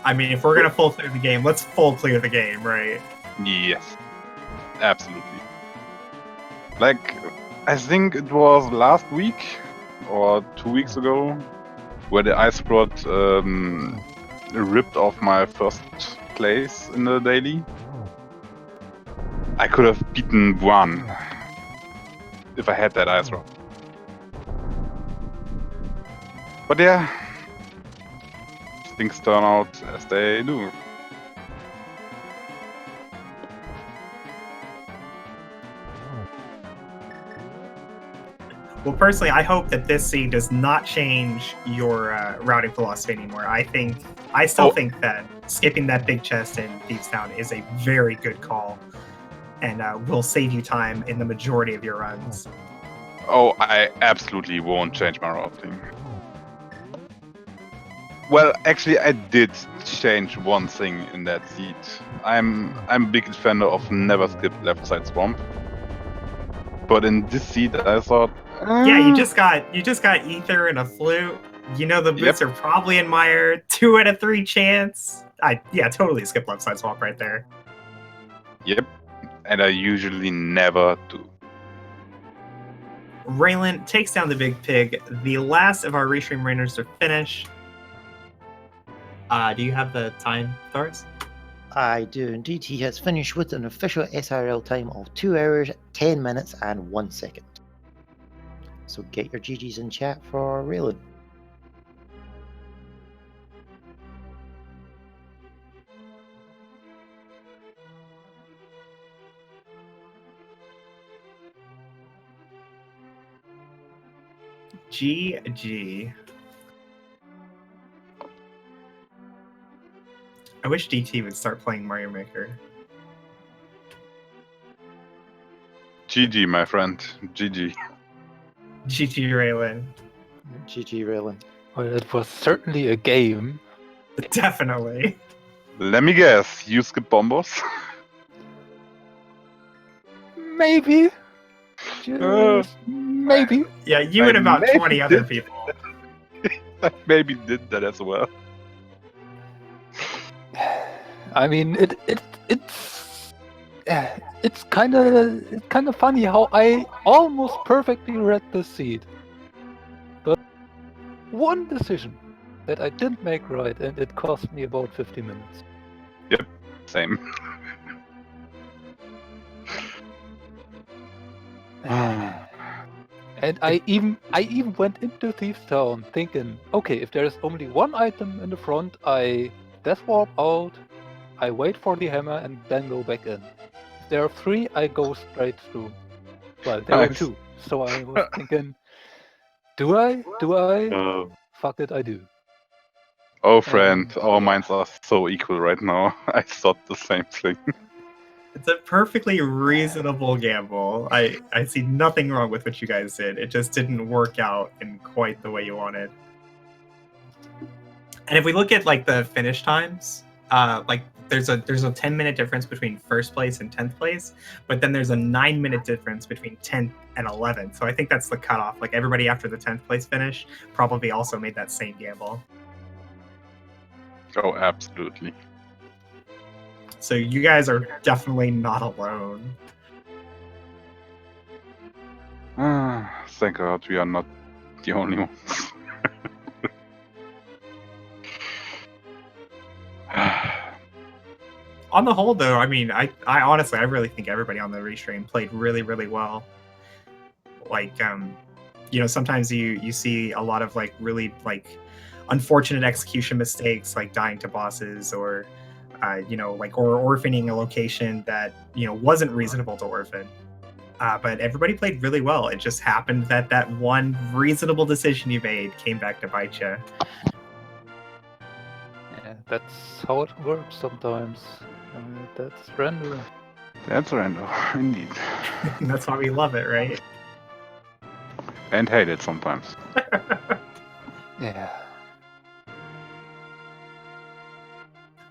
I mean, if we're gonna full clear the game, let's full clear the game, right? Yes, absolutely. Like, I think it was last week or 2 weeks ago where the Ice Rod ripped off my first place in the daily. I could have beaten one if I had that Ice Rod. But yeah, things turn out as they do. Well, personally, I hope that this scene does not change your routing philosophy anymore. I still think that skipping that big chest in Thieves Town is a very good call, and will save you time in the majority of your runs. Oh, I absolutely won't change my routing. Well, actually, I did change one thing in that seed. I'm a big defender of never skip left side swamp. But in this seed, I thought, yeah, you just got ether and a flute. You know the boots are probably in Mire. 2 out of 3 chance. Yeah, totally skip left side swamp right there. Yep, and I usually never do. Raylan takes down the big pig, the last of our Restream Rainers to finish. Do you have the time, Thors? I do indeed. He has finished with an official SRL time of 2 hours, 10 minutes, and 1 second. So get your GGs in chat for Raylan. GG. I wish DT would start playing Mario Maker. GG, my friend. GG. GG Raylan. GG Raylan. Well, it was certainly a game. Definitely. Let me guess. You skip bombos? Maybe. Just maybe. Yeah, you I and about maybe 20 other did. people. I maybe did that as well. I mean, it's kind of funny how I almost perfectly read the seed, but one decision that I didn't make right, and it cost me about 50 minutes. Same. And I even went into Thieves Town thinking, okay, if there is only one item in the front, I death warp out, I wait for the hammer, and then go back in. If there are 3, I go straight through. Well, there were Nice. 2, so I was thinking, do I? Fuck it, I do. Oh, friend, our minds are so equal right now. I thought the same thing. It's a perfectly reasonable gamble. I see nothing wrong with what you guys did. It just didn't work out in quite the way you wanted. And if we look at like the finish times, like there's a 10-minute difference between first place and 10th place, but then there's a 9-minute difference between 10th and 11th. So I think that's the cutoff. Like everybody after the 10th place finish probably also made that same gamble. Oh, absolutely. So you guys are definitely not alone. Thank God we are not the only ones. On the whole, though, I mean, I honestly, I really think everybody on the restream played really, really well. Like, you know, sometimes you see a lot of like really like unfortunate execution mistakes, like dying to bosses, or you know, like or orphaning a location that you know wasn't reasonable to orphan. But everybody played really well. It just happened that that one reasonable decision you made came back to bite you. Yeah, that's how it works sometimes. That's random. That's random, indeed. That's why we love it, right? And hate it sometimes. Yeah.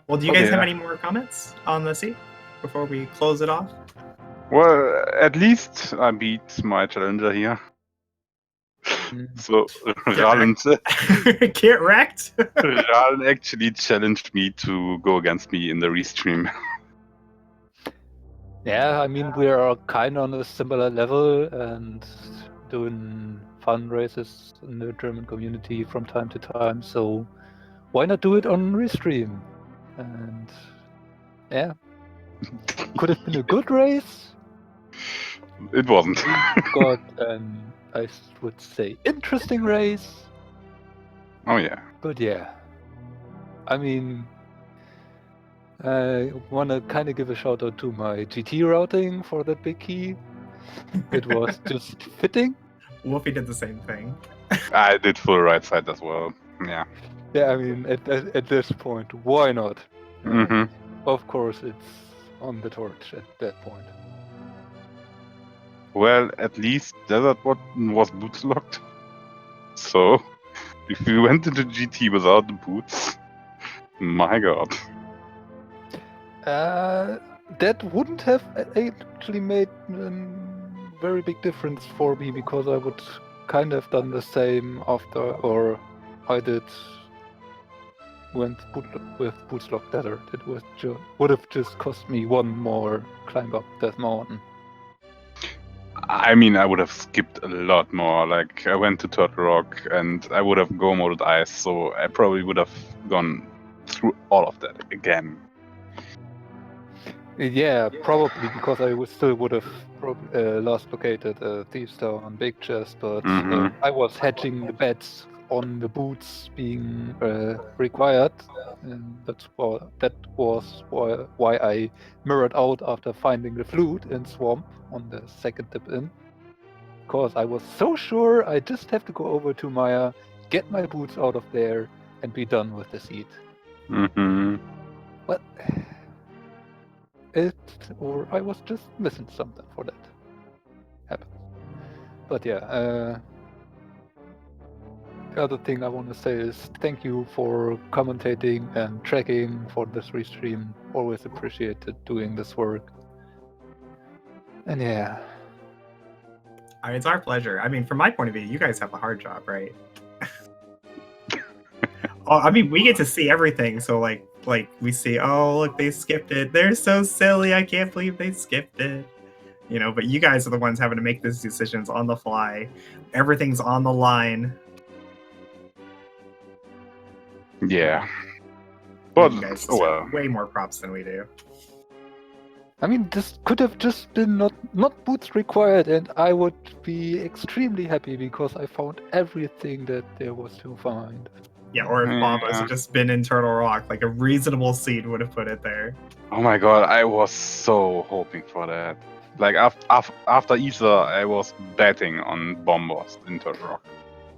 Well, do you Okay, guys have yeah. any more comments on the seat before we close it off? Well, at least I beat my challenger here. So, Ralen Get wrecked. actually challenged me to go against me in the restream. Yeah, I mean, we are kind of on a similar level and doing fun races in the German community from time to time, so why not do it on Restream? And yeah, could have been a good race. It wasn't. Got an, I would say, interesting race. Oh yeah. But yeah, I mean, I want to kind of give a shout out to my GT routing for that big key. It was just fitting. Wolfie did the same thing. I did full right side as well. Yeah. Yeah, I mean, at this point, why not? Mm-hmm. Of course, it's on the torch at that point. Well, at least Desert was boots locked. So, if we went into GT without the boots, my god. That wouldn't have actually made a very big difference for me because I would kind of done the same after, or I did went with boots locked Desert. It would have just cost me one more climb up that mountain. I mean, I would have skipped a lot more. Like, I went to Turtle Rock and I would have go moded ice, so I probably would have gone through all of that again. Yeah, probably because I still would have last located Thieves Town Big Chest, but Mhm. I was hedging the bets on the boots being required, and that was why I mirrored out after finding the flute in Swamp on the second tip in. Because I was so sure I just have to go over to Maya, get my boots out of there, and be done with the seed. Mhm. But or I was just missing something for that. Happens. But yeah, the other thing I want to say is thank you for commentating and tracking for this restream. Always appreciated doing this work. And yeah. It's our pleasure. I mean, from my point of view, you guys have a hard job, right? Oh, I mean, we get to see everything. So like we see, oh look, they skipped it. They're so silly. I can't believe they skipped it. You know, but you guys are the ones having to make these decisions on the fly. Everything's on the line. Yeah. But, You guys oh well. deserve way more props than we do. I mean, this could have just been not boots required, and I would be extremely happy because I found everything that there was to find. Yeah, or if Bombos Yeah. had just been in Turtle Rock, like a reasonable seed would have put it there. Oh my god, I was so hoping for that. Like, after Ether, I was betting on Bombos in Turtle Rock.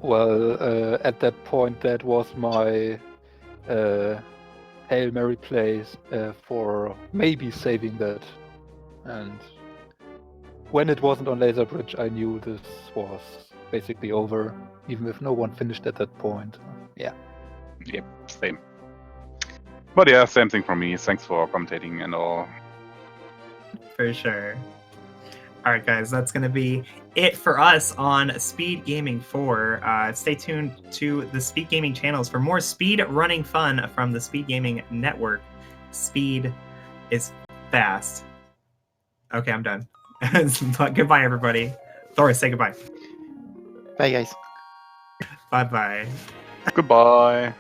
Well, at that point, that was my Hail Mary plays for maybe saving that. And when it wasn't on Laser Bridge, I knew this was basically over, even if no one finished at that point. Yeah. Yep, same. But yeah, same thing from me. Thanks for commentating and all. For sure. All right, guys, that's going to be it for us on Speed Gaming 4. Stay tuned to the Speed Gaming channels for more speed running fun from the Speed Gaming Network. Speed is fast. Okay, I'm done. Goodbye, everybody. Thoris, say goodbye. Bye, guys. Bye-bye. Goodbye.